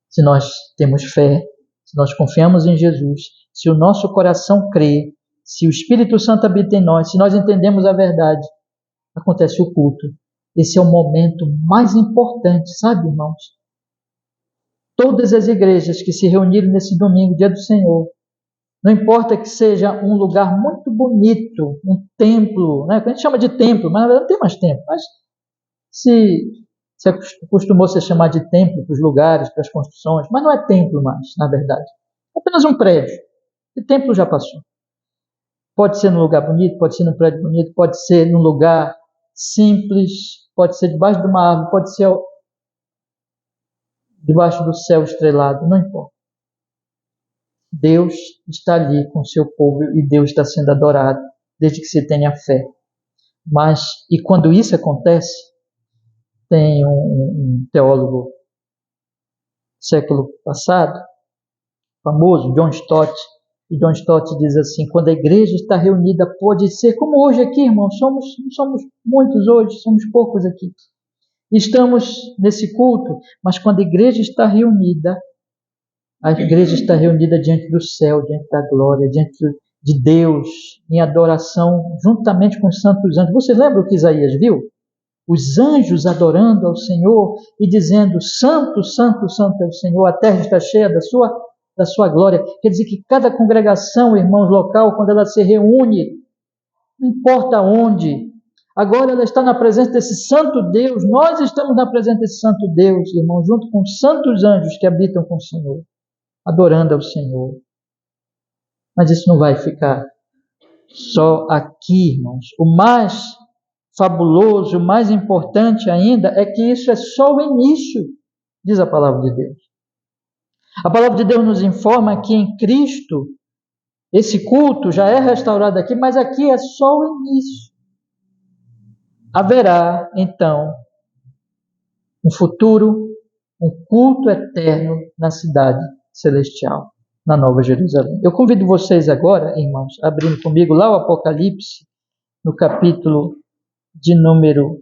Se nós temos fé, se nós confiamos em Jesus, se o nosso coração crê, se o Espírito Santo habita em nós, se nós entendemos a verdade, acontece o culto. Esse é o momento mais importante, sabe, irmãos? Todas as igrejas que se reuniram nesse domingo, dia do Senhor, não importa que seja um lugar muito bonito, um templo, né? A gente chama de templo, mas na verdade não tem mais templo, mas se acostumou -se a chamar de templo para os lugares, para as construções, mas não é templo mais, na verdade. É apenas um prédio. E templo já passou. Pode ser num lugar bonito, pode ser num prédio bonito, pode ser num lugar simples, pode ser debaixo de uma árvore, pode ser debaixo do céu estrelado, não importa. Deus está ali com o seu povo e Deus está sendo adorado, desde que se tenha fé. E quando isso acontece, tem um teólogo do século passado, famoso, John Stott, e John Stott diz assim: quando a igreja está reunida, pode ser como hoje aqui, irmãos, não somos muitos hoje, somos poucos aqui. Estamos nesse culto, mas quando a igreja está reunida diante do céu, diante da glória, diante de Deus, em adoração, juntamente com os santos anjos. Vocês lembram o que Isaías viu? Os anjos adorando ao Senhor e dizendo: Santo, Santo, Santo é o Senhor, a terra está cheia da sua glória. Quer dizer que cada congregação, irmãos, local, quando ela se reúne, não importa onde, agora ela está na presença desse santo Deus, nós estamos na presença desse santo Deus, irmãos, junto com os santos anjos que habitam com o Senhor, adorando ao Senhor. Mas isso não vai ficar só aqui, irmãos. O mais fabuloso, o mais importante ainda é que isso é só o início, diz a palavra de Deus. A palavra de Deus nos informa que em Cristo esse culto já é restaurado aqui, mas aqui é só o início. Haverá, então, um futuro, um culto eterno na cidade celestial, na Nova Jerusalém. Eu convido vocês agora, irmãos, abrindo comigo lá o Apocalipse, no capítulo de número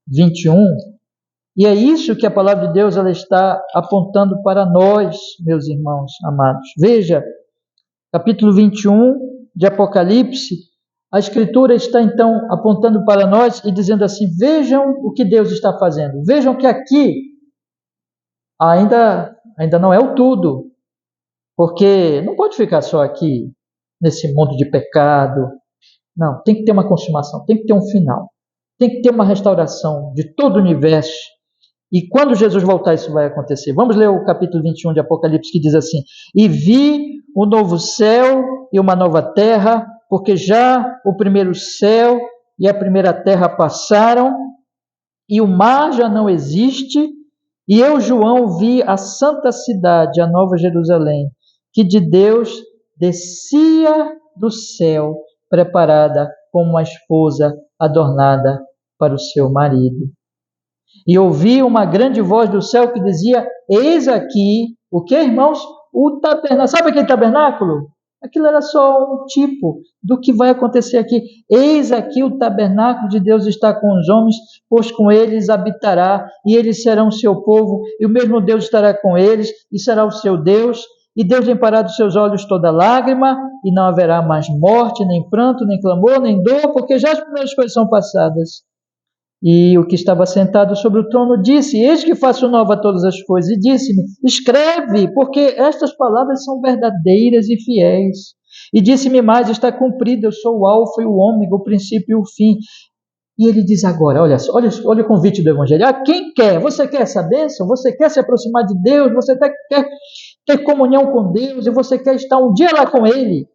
21, e é isso que a palavra de Deus ela está apontando para nós, meus irmãos amados. Veja, capítulo 21 de Apocalipse, a Escritura está então apontando para nós e dizendo assim: vejam o que Deus está fazendo. Vejam que aqui ainda não é o tudo, porque não pode ficar só aqui, nesse mundo de pecado. Não, tem que ter uma consumação, tem que ter um final, tem que ter uma restauração de todo o universo. E quando Jesus voltar, isso vai acontecer. Vamos ler o capítulo 21 de Apocalipse, que diz assim: e vi um novo céu e uma nova terra, porque já o primeiro céu e a primeira terra passaram, e o mar já não existe. E eu, João, vi a santa cidade, a nova Jerusalém, que de Deus descia do céu, preparada como uma esposa adornada para o seu marido. E ouvi uma grande voz do céu que dizia: eis aqui, o que, irmãos? O tabernáculo. Sabe aquele tabernáculo? Aquilo era só um tipo do que vai acontecer aqui. Eis aqui o tabernáculo de Deus está com os homens, pois com eles habitará, e eles serão o seu povo, e o mesmo Deus estará com eles, e será o seu Deus. E Deus limpará dos seus olhos toda lágrima, e não haverá mais morte, nem pranto, nem clamor, nem dor, porque já as primeiras coisas são passadas. E o que estava sentado sobre o trono disse: eis que faço nova todas as coisas. E disse-me: escreve, porque estas palavras são verdadeiras e fiéis. E disse-me mais: está cumprido, eu sou o alfa e o ômega, o princípio e o fim. E ele diz agora, olha o convite do Evangelho. Quem quer? Você quer essa bênção? Você quer se aproximar de Deus? Você quer ter comunhão com Deus? E você quer estar um dia lá com Ele?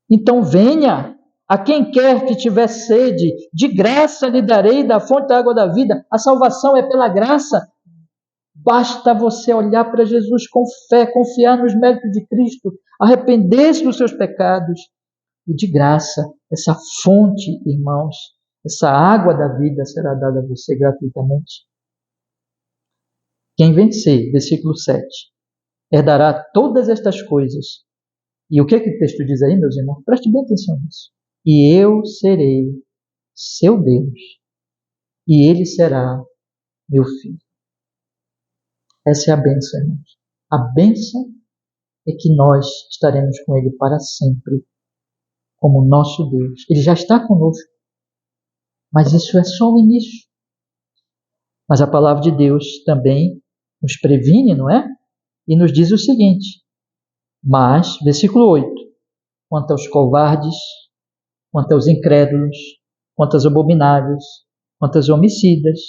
Então venha. A quem quer que tiver sede, de graça lhe darei da fonte da água da vida. A salvação é pela graça. Basta você olhar para Jesus com fé, confiar nos méritos de Cristo, arrepender-se dos seus pecados. E de graça, essa fonte, irmãos, essa água da vida será dada a você gratuitamente. Quem vencer, versículo 7, herdará todas estas coisas. E o que o texto diz aí, meus irmãos? Preste bem atenção nisso. E eu serei seu Deus, e ele será meu filho. Essa é a bênção, irmãos. A bênção é que nós estaremos com ele para sempre, como nosso Deus. Ele já está conosco, mas isso é só o início. Mas a palavra de Deus também nos previne, não é? E nos diz o seguinte: mas, versículo 8, quanto aos covardes, quanto aos incrédulos, quanto aos abomináveis, quanto aos homicidas,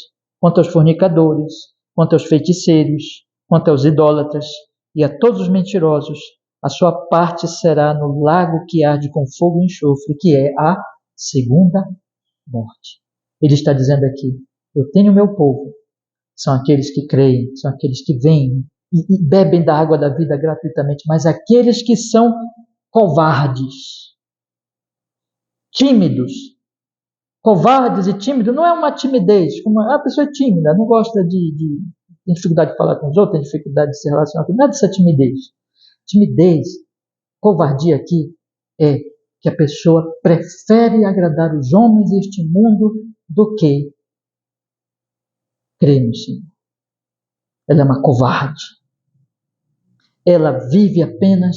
quanto aos fornicadores, quanto aos feiticeiros, quanto aos idólatras e a todos os mentirosos, a sua parte será no lago que arde com fogo e enxofre, que é a segunda morte. Ele está dizendo aqui: eu tenho meu povo, são aqueles que creem, são aqueles que vêm e bebem da água da vida gratuitamente, mas aqueles que são covardes, tímidos. Covardes e tímidos não é uma timidez, a pessoa é tímida, não gosta tem dificuldade de falar com os outros, tem dificuldade de se relacionar com, não é dessa timidez. Timidez, covardia aqui é que a pessoa prefere agradar os homens e este mundo do que crer no Senhor. Ela é uma covarde. Ela vive apenas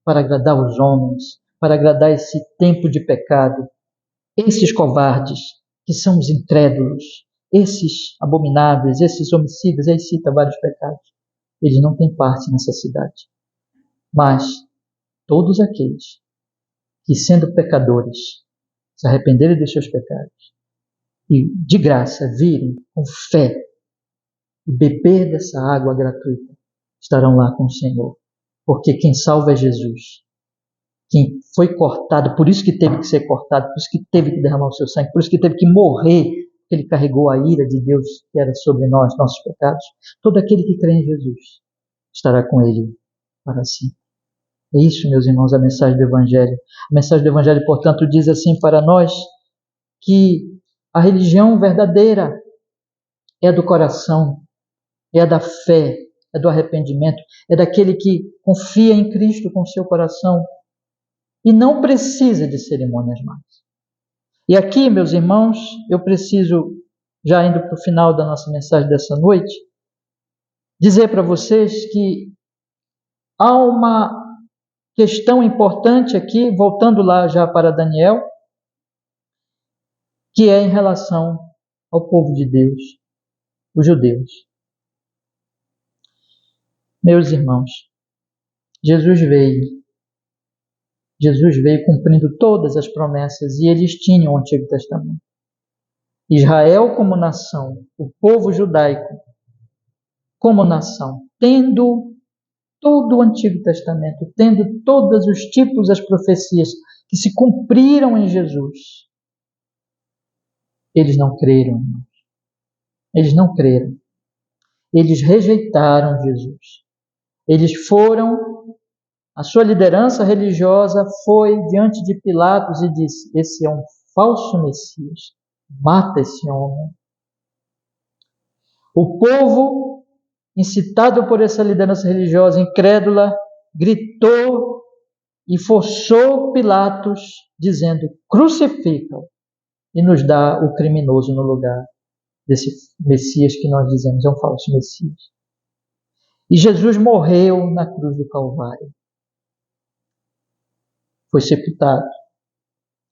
para agradar os homens, para agradar esse tempo de pecado. Esses covardes, que são os incrédulos, esses abomináveis, esses homicidas, aí cita vários pecados, eles não têm parte nessa cidade. Mas todos aqueles que, sendo pecadores, se arrependerem dos seus pecados e de graça virem com fé e beber dessa água gratuita, estarão lá com o Senhor. Porque quem salva é Jesus. Quem foi cortado, por isso que teve que ser cortado, por isso que teve que derramar o seu sangue, por isso que teve que morrer, porque ele carregou a ira de Deus que era sobre nós, nossos pecados. Todo aquele que crê em Jesus estará com ele para sempre. É isso, meus irmãos, a mensagem do Evangelho. A mensagem do Evangelho, portanto, diz assim para nós que a religião verdadeira é a do coração, é a da fé, é do arrependimento, é daquele que confia em Cristo com seu coração e não precisa de cerimônias mais. E aqui, meus irmãos, eu preciso, já indo para o final da nossa mensagem dessa noite, dizer para vocês que há uma questão importante aqui, voltando lá já para Daniel, que é em relação ao povo de Deus, os judeus. Meus irmãos, Jesus veio cumprindo todas as promessas e eles tinham o Antigo Testamento. Israel como nação, o povo judaico como nação, tendo todo o Antigo Testamento, tendo todos os tipos das profecias que se cumpriram em Jesus, eles não creram, irmãos. Eles não creram. Eles rejeitaram Jesus. Eles foram, a sua liderança religiosa foi diante de Pilatos e disse: esse é um falso Messias, mata esse homem. O povo, incitado por essa liderança religiosa incrédula, gritou e forçou Pilatos, dizendo: crucifica-o e nos dá o criminoso no lugar desse Messias que nós dizemos é um falso Messias. E Jesus morreu na cruz do Calvário. Foi sepultado,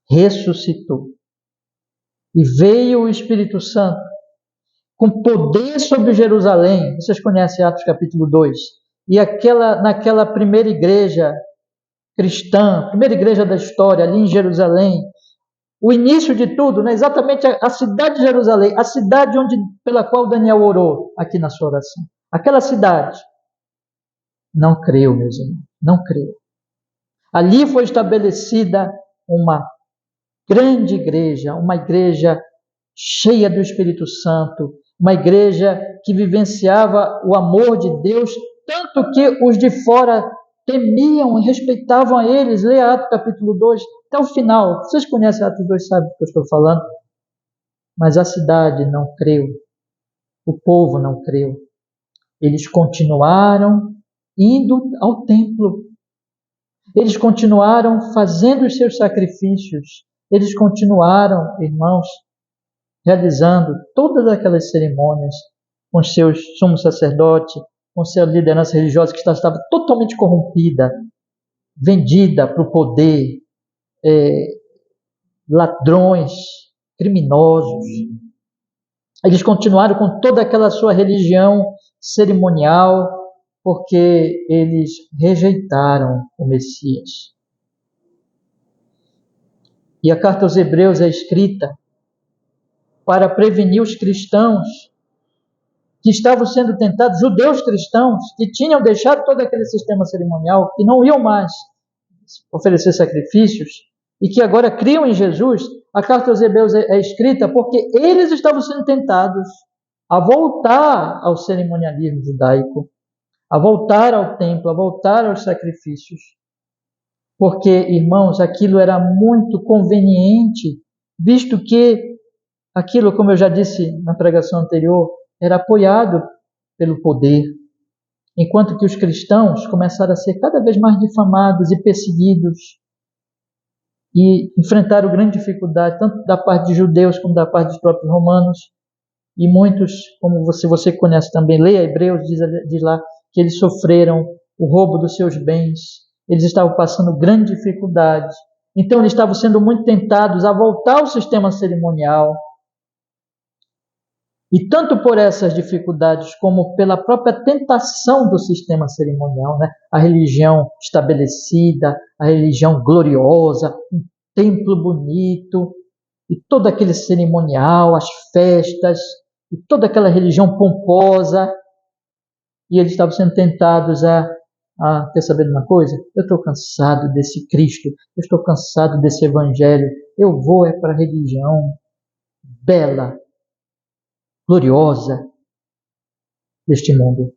ressuscitou. E veio o Espírito Santo com poder sobre Jerusalém. Vocês conhecem Atos capítulo 2. E naquela primeira igreja cristã, primeira igreja da história, ali em Jerusalém, o início de tudo, né? Exatamente a cidade de Jerusalém, a cidade pela qual Daniel orou aqui na sua oração. Aquela cidade não creu, meus irmãos, não creu. Ali foi estabelecida uma grande igreja, uma igreja cheia do Espírito Santo, uma igreja que vivenciava o amor de Deus, tanto que os de fora temiam e respeitavam a eles. Leia Atos capítulo 2, até o final. Vocês conhecem Atos 2, sabem do que eu estou falando. Mas a cidade não creu, o povo não creu. Eles continuaram indo ao templo. Eles continuaram fazendo os seus sacrifícios. Eles continuaram, irmãos, realizando todas aquelas cerimônias com seus sumos sacerdotes, com sua liderança religiosa que estava totalmente corrompida, vendida para o poder, ladrões, criminosos. Eles continuaram com toda aquela sua religião cerimonial, porque eles rejeitaram o Messias. E a carta aos Hebreus é escrita para prevenir os cristãos que estavam sendo tentados, judeus cristãos, que tinham deixado todo aquele sistema cerimonial, que não iam mais oferecer sacrifícios, e que agora criam em Jesus. A carta aos Hebreus é escrita porque eles estavam sendo tentados a voltar ao cerimonialismo judaico, a voltar ao templo, a voltar aos sacrifícios. Porque, irmãos, aquilo era muito conveniente, visto que aquilo, como eu já disse na pregação anterior, era apoiado pelo poder, enquanto que os cristãos começaram a ser cada vez mais difamados e perseguidos e enfrentaram grande dificuldade, tanto da parte de judeus como da parte dos próprios romanos. E muitos, como você conhece também, leia Hebreus, diz lá que eles sofreram o roubo dos seus bens, eles estavam passando grande dificuldade. Então eles estavam sendo muito tentados a voltar ao sistema cerimonial. E tanto por essas dificuldades como pela própria tentação do sistema cerimonial, né? A religião estabelecida, a religião gloriosa, um templo bonito, e todo aquele cerimonial, as festas, e toda aquela religião pomposa, e eles estavam sendo tentados quer saber de uma coisa? Eu estou cansado desse Cristo, eu estou cansado desse Evangelho, eu vou para a religião bela, gloriosa deste mundo.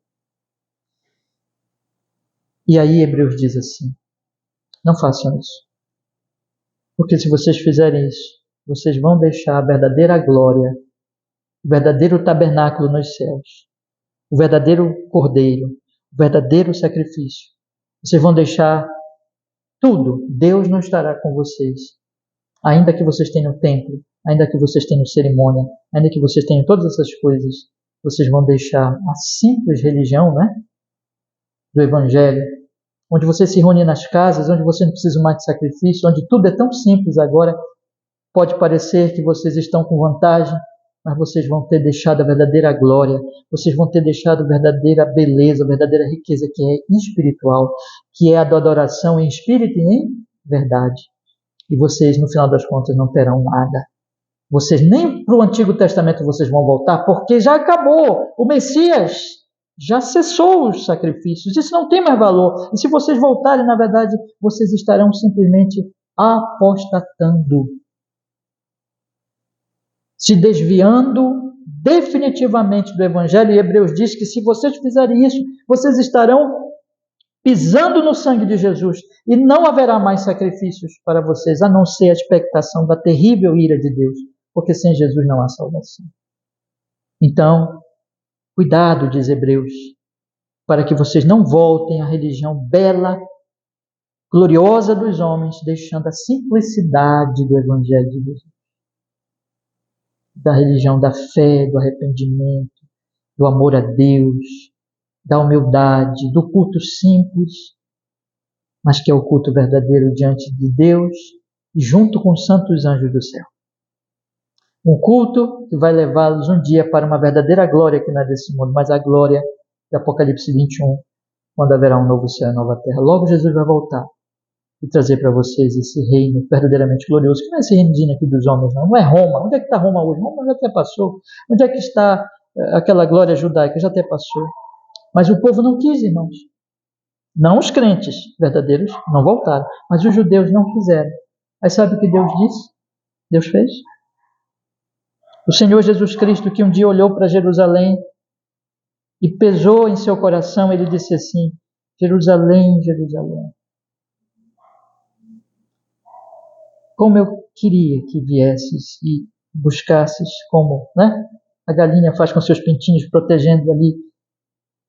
E aí Hebreus diz assim: não façam isso, porque se vocês fizerem isso, vocês vão deixar a verdadeira glória, o verdadeiro tabernáculo nos céus, o verdadeiro cordeiro, o verdadeiro sacrifício. Vocês vão deixar tudo. Deus não estará com vocês. Ainda que vocês tenham templo, ainda que vocês tenham cerimônia, ainda que vocês tenham todas essas coisas, vocês vão deixar a simples religião, né, do Evangelho, onde você se reúne nas casas, onde você não precisa mais de sacrifício, onde tudo é tão simples agora. Pode parecer que vocês estão com vantagem, mas vocês vão ter deixado a verdadeira glória, vocês vão ter deixado a verdadeira beleza, a verdadeira riqueza que é espiritual, que é a da adoração em espírito e em verdade. E vocês, no final das contas, não terão nada. Vocês nem para o Antigo Testamento vocês vão voltar, porque já acabou. O Messias já cessou os sacrifícios. Isso não tem mais valor. E se vocês voltarem, na verdade, vocês estarão simplesmente apostatando, se desviando definitivamente do Evangelho. E Hebreus diz que se vocês fizerem isso, vocês estarão pisando no sangue de Jesus, e não haverá mais sacrifícios para vocês, a não ser a expectação da terrível ira de Deus, porque sem Jesus não há salvação. Então, cuidado, diz Hebreus, para que vocês não voltem à religião bela, gloriosa dos homens, deixando a simplicidade do Evangelho de Jesus, da religião da fé, do arrependimento, do amor a Deus, da humildade, do culto simples, mas que é o culto verdadeiro diante de Deus e junto com os santos anjos do céu. Um culto que vai levá-los um dia para uma verdadeira glória que não é desse mundo, mas a glória de Apocalipse 21, quando haverá um novo céu e nova terra. Logo Jesus vai voltar e trazer para vocês esse reino verdadeiramente glorioso, que não é esse reinozinho aqui dos homens, não é Roma. Onde é que está Roma hoje? Roma já até passou. Onde é que está aquela glória judaica? Já até passou. Mas o povo não quis, irmãos. Não os crentes verdadeiros não voltaram, mas os judeus não quiseram. Aí sabe o que Deus disse? Deus fez? O Senhor Jesus Cristo, que um dia olhou para Jerusalém e pesou em seu coração, ele disse assim: Jerusalém, Jerusalém, como eu queria que viesses e buscasses, como, né, a galinha faz com seus pintinhos, protegendo ali.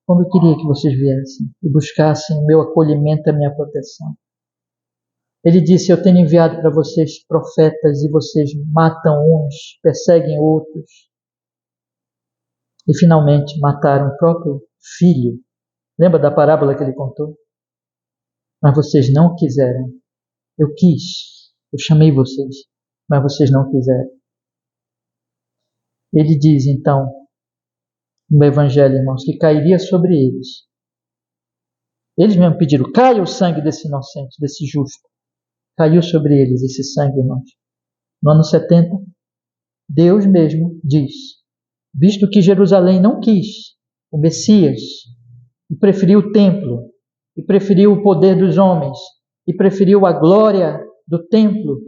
Como eu queria que vocês viessem e buscassem o meu acolhimento, a minha proteção. Ele disse: eu tenho enviado para vocês profetas e vocês matam uns, perseguem outros. E finalmente mataram o próprio filho. Lembra da parábola que ele contou? Mas vocês não quiseram. Eu quis. Eu chamei vocês. Mas vocês não quiseram. Ele diz então, no Evangelho, irmãos, que cairia sobre eles. Eles mesmo pediram: caia o sangue desse inocente, desse justo. Caiu sobre eles esse sangue, irmãos. No ano 70, Deus mesmo diz: visto que Jerusalém não quis o Messias, e preferiu o templo, e preferiu o poder dos homens, e preferiu a glória do templo,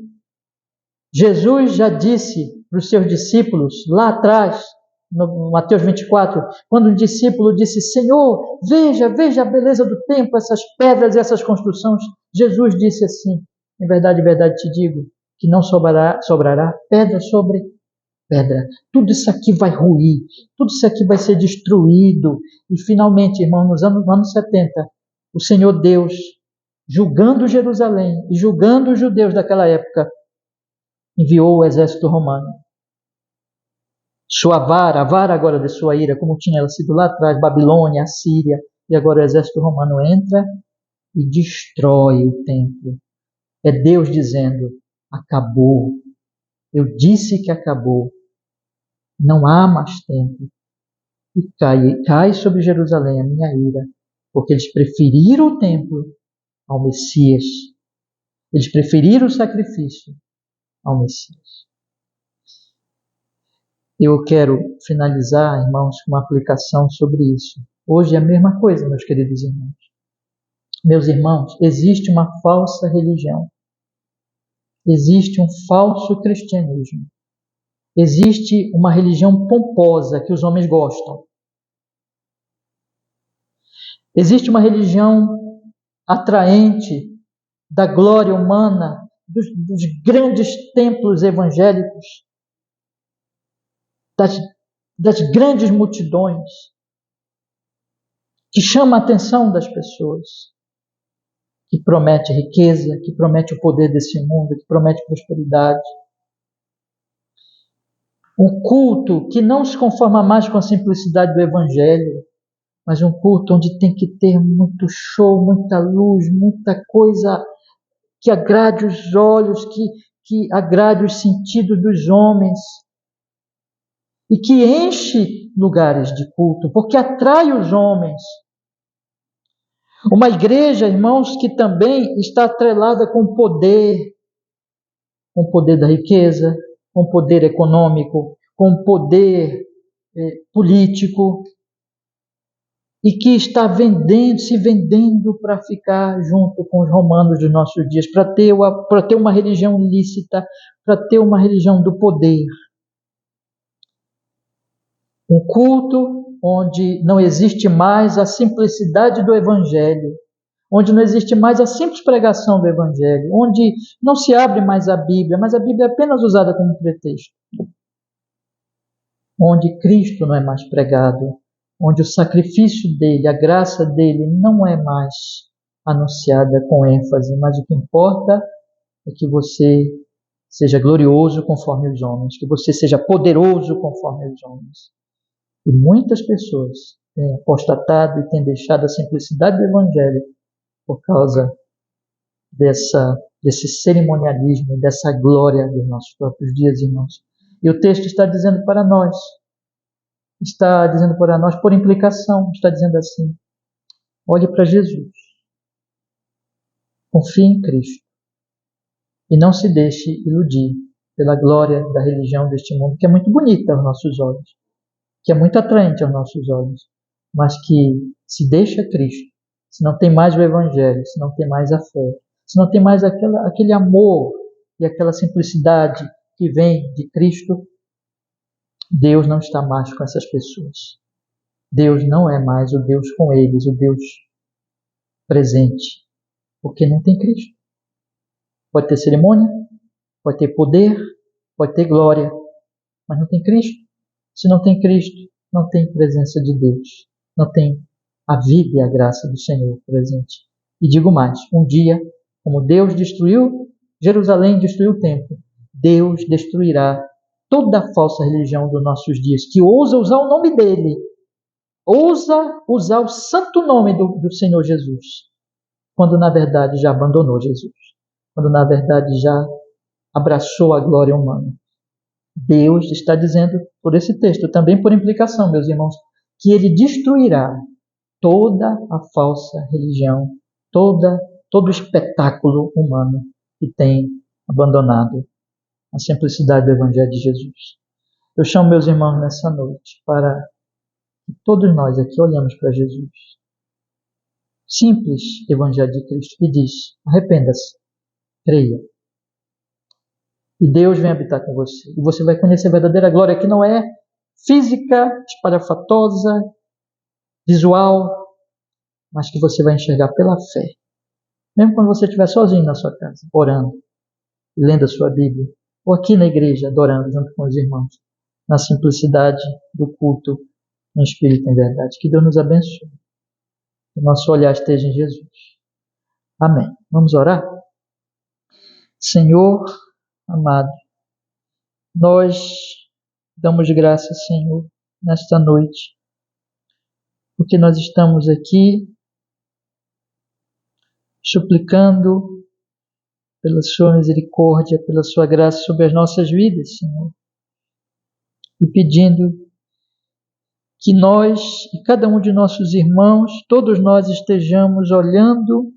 Jesus já disse para os seus discípulos, lá atrás, no Mateus 24, quando um discípulo disse: Senhor, veja a beleza do templo, essas pedras e essas construções. Jesus disse assim: em verdade te digo, que não sobrará pedra sobre pedra. Tudo isso aqui vai ruir, tudo isso aqui vai ser destruído. E finalmente, irmão, no ano 70, o Senhor Deus, julgando Jerusalém e julgando os judeus daquela época, enviou o exército romano. Sua vara, a vara agora de sua ira, como tinha ela sido lá atrás, Babilônia, Assíria, e agora o exército romano entra e destrói o templo. É Deus dizendo: acabou. Eu disse que acabou. Não há mais templo. E cai sobre Jerusalém a minha ira, porque eles preferiram o templo ao Messias. Eles preferiram o sacrifício ao Messias. Eu quero finalizar, irmãos, com uma aplicação sobre isso. Hoje é a mesma coisa, meus queridos irmãos. Meus irmãos, existe uma falsa religião. Existe um falso cristianismo. Existe uma religião pomposa que os homens gostam. Existe uma religião atraente da glória humana, dos grandes templos evangélicos, das grandes multidões, que chama a atenção das pessoas. que promete riqueza, que promete o poder desse mundo, que promete prosperidade. Um culto que não se conforma mais com a simplicidade do Evangelho, mas um culto onde tem que ter muito show, muita luz, muita coisa que agrade os olhos, que agrade os sentidos dos homens e que enche lugares de culto, porque atrai os homens. Uma igreja, irmãos, que também está atrelada com o poder da riqueza, com o poder econômico, com o poder político, e que está se vendendo para ficar junto com os romanos dos nossos dias, para ter uma religião lícita, para ter uma religião do poder. Um culto onde não existe mais a simplicidade do Evangelho, onde não existe mais a simples pregação do Evangelho, onde não se abre mais a Bíblia, mas a Bíblia é apenas usada como pretexto. Onde Cristo não é mais pregado, onde o sacrifício dele, a graça dele não é mais anunciada com ênfase, mas o que importa é que você seja glorioso conforme os homens, que você seja poderoso conforme os homens. E muitas pessoas têm apostatado e têm deixado a simplicidade do Evangelho por causa desse cerimonialismo, dessa glória dos nossos próprios dias, irmãos. E o texto está dizendo para nós, por implicação, está dizendo assim: olhe para Jesus, confie em Cristo e não se deixe iludir pela glória da religião deste mundo, que é muito bonita aos nossos olhos, que é muito atraente aos nossos olhos, mas que se deixa Cristo, se não tem mais o Evangelho, se não tem mais a fé, se não tem mais aquele amor e aquela simplicidade que vem de Cristo, Deus não está mais com essas pessoas. Deus não é mais o Deus com eles, o Deus presente, porque não tem Cristo. Pode ter cerimônia, pode ter poder, pode ter glória, mas não tem Cristo. Se não tem Cristo, não tem presença de Deus, não tem a vida e a graça do Senhor presente. E digo mais, um dia, como Deus destruiu Jerusalém, destruiu o templo, Deus destruirá toda a falsa religião dos nossos dias, que ousa usar o nome dele, ousa usar o santo nome do Senhor Jesus, quando na verdade já abandonou Jesus, quando na verdade já abraçou a glória humana. Deus está dizendo, por esse texto, também por implicação, meus irmãos, que ele destruirá toda a falsa religião, todo o espetáculo humano que tem abandonado a simplicidade do Evangelho de Jesus. Eu chamo meus irmãos nessa noite para que todos nós aqui olhemos para Jesus. Simples Evangelho de Cristo que diz: arrependa-se, creia. E Deus vem habitar com você. E você vai conhecer a verdadeira glória, que não é física, espalhafatosa, visual, mas que você vai enxergar pela fé. Mesmo quando você estiver sozinho na sua casa, orando, lendo a sua Bíblia, ou aqui na igreja, adorando junto com os irmãos, na simplicidade do culto, no Espírito em verdade. Que Deus nos abençoe. Que o nosso olhar esteja em Jesus. Amém. Vamos orar? Senhor amado, nós damos graças, Senhor, nesta noite, porque nós estamos aqui suplicando pela sua misericórdia, pela sua graça sobre as nossas vidas, Senhor, e pedindo que nós e cada um de nossos irmãos, todos nós estejamos olhando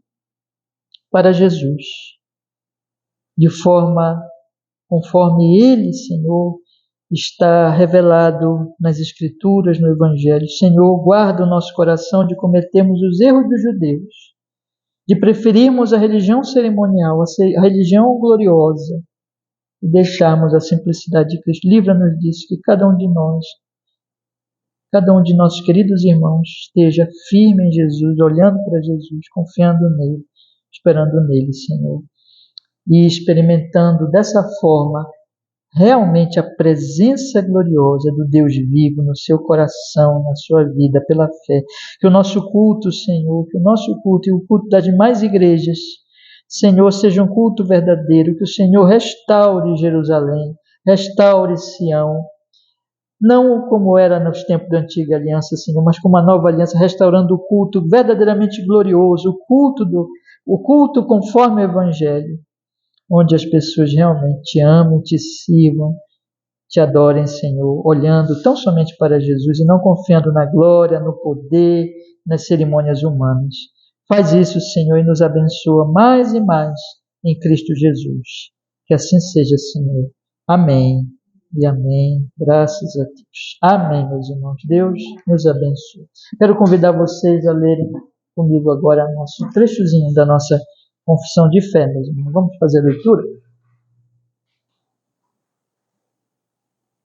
para Jesus, de forma conforme Ele, Senhor, está revelado nas Escrituras, no Evangelho. Senhor, guarda o nosso coração de cometermos os erros dos judeus, de preferirmos a religião cerimonial, a religião gloriosa, e deixarmos a simplicidade de Cristo. Livra-nos disso, que cada um de nossos queridos irmãos, esteja firme em Jesus, olhando para Jesus, confiando nele, esperando nele, Senhor, e experimentando dessa forma realmente a presença gloriosa do Deus vivo no seu coração, na sua vida, pela fé. Que o nosso culto, Senhor, que o nosso culto e o culto das demais igrejas, Senhor, seja um culto verdadeiro, que o Senhor restaure Jerusalém, restaure Sião, não como era nos tempos da antiga aliança, Senhor, mas como a nova aliança, restaurando o culto verdadeiramente glorioso, o culto conforme o Evangelho, onde as pessoas realmente te amem, te sirvam, te adorem, Senhor, olhando tão somente para Jesus e não confiando na glória, no poder, nas cerimônias humanas. Faz isso, Senhor, e nos abençoa mais e mais em Cristo Jesus. Que assim seja, Senhor. Amém e amém. Graças a Deus. Amém, meus irmãos. Deus nos abençoe. Quero convidar vocês a lerem comigo agora nosso trechozinho da nossa confissão de fé, meus irmãos. Vamos fazer a leitura?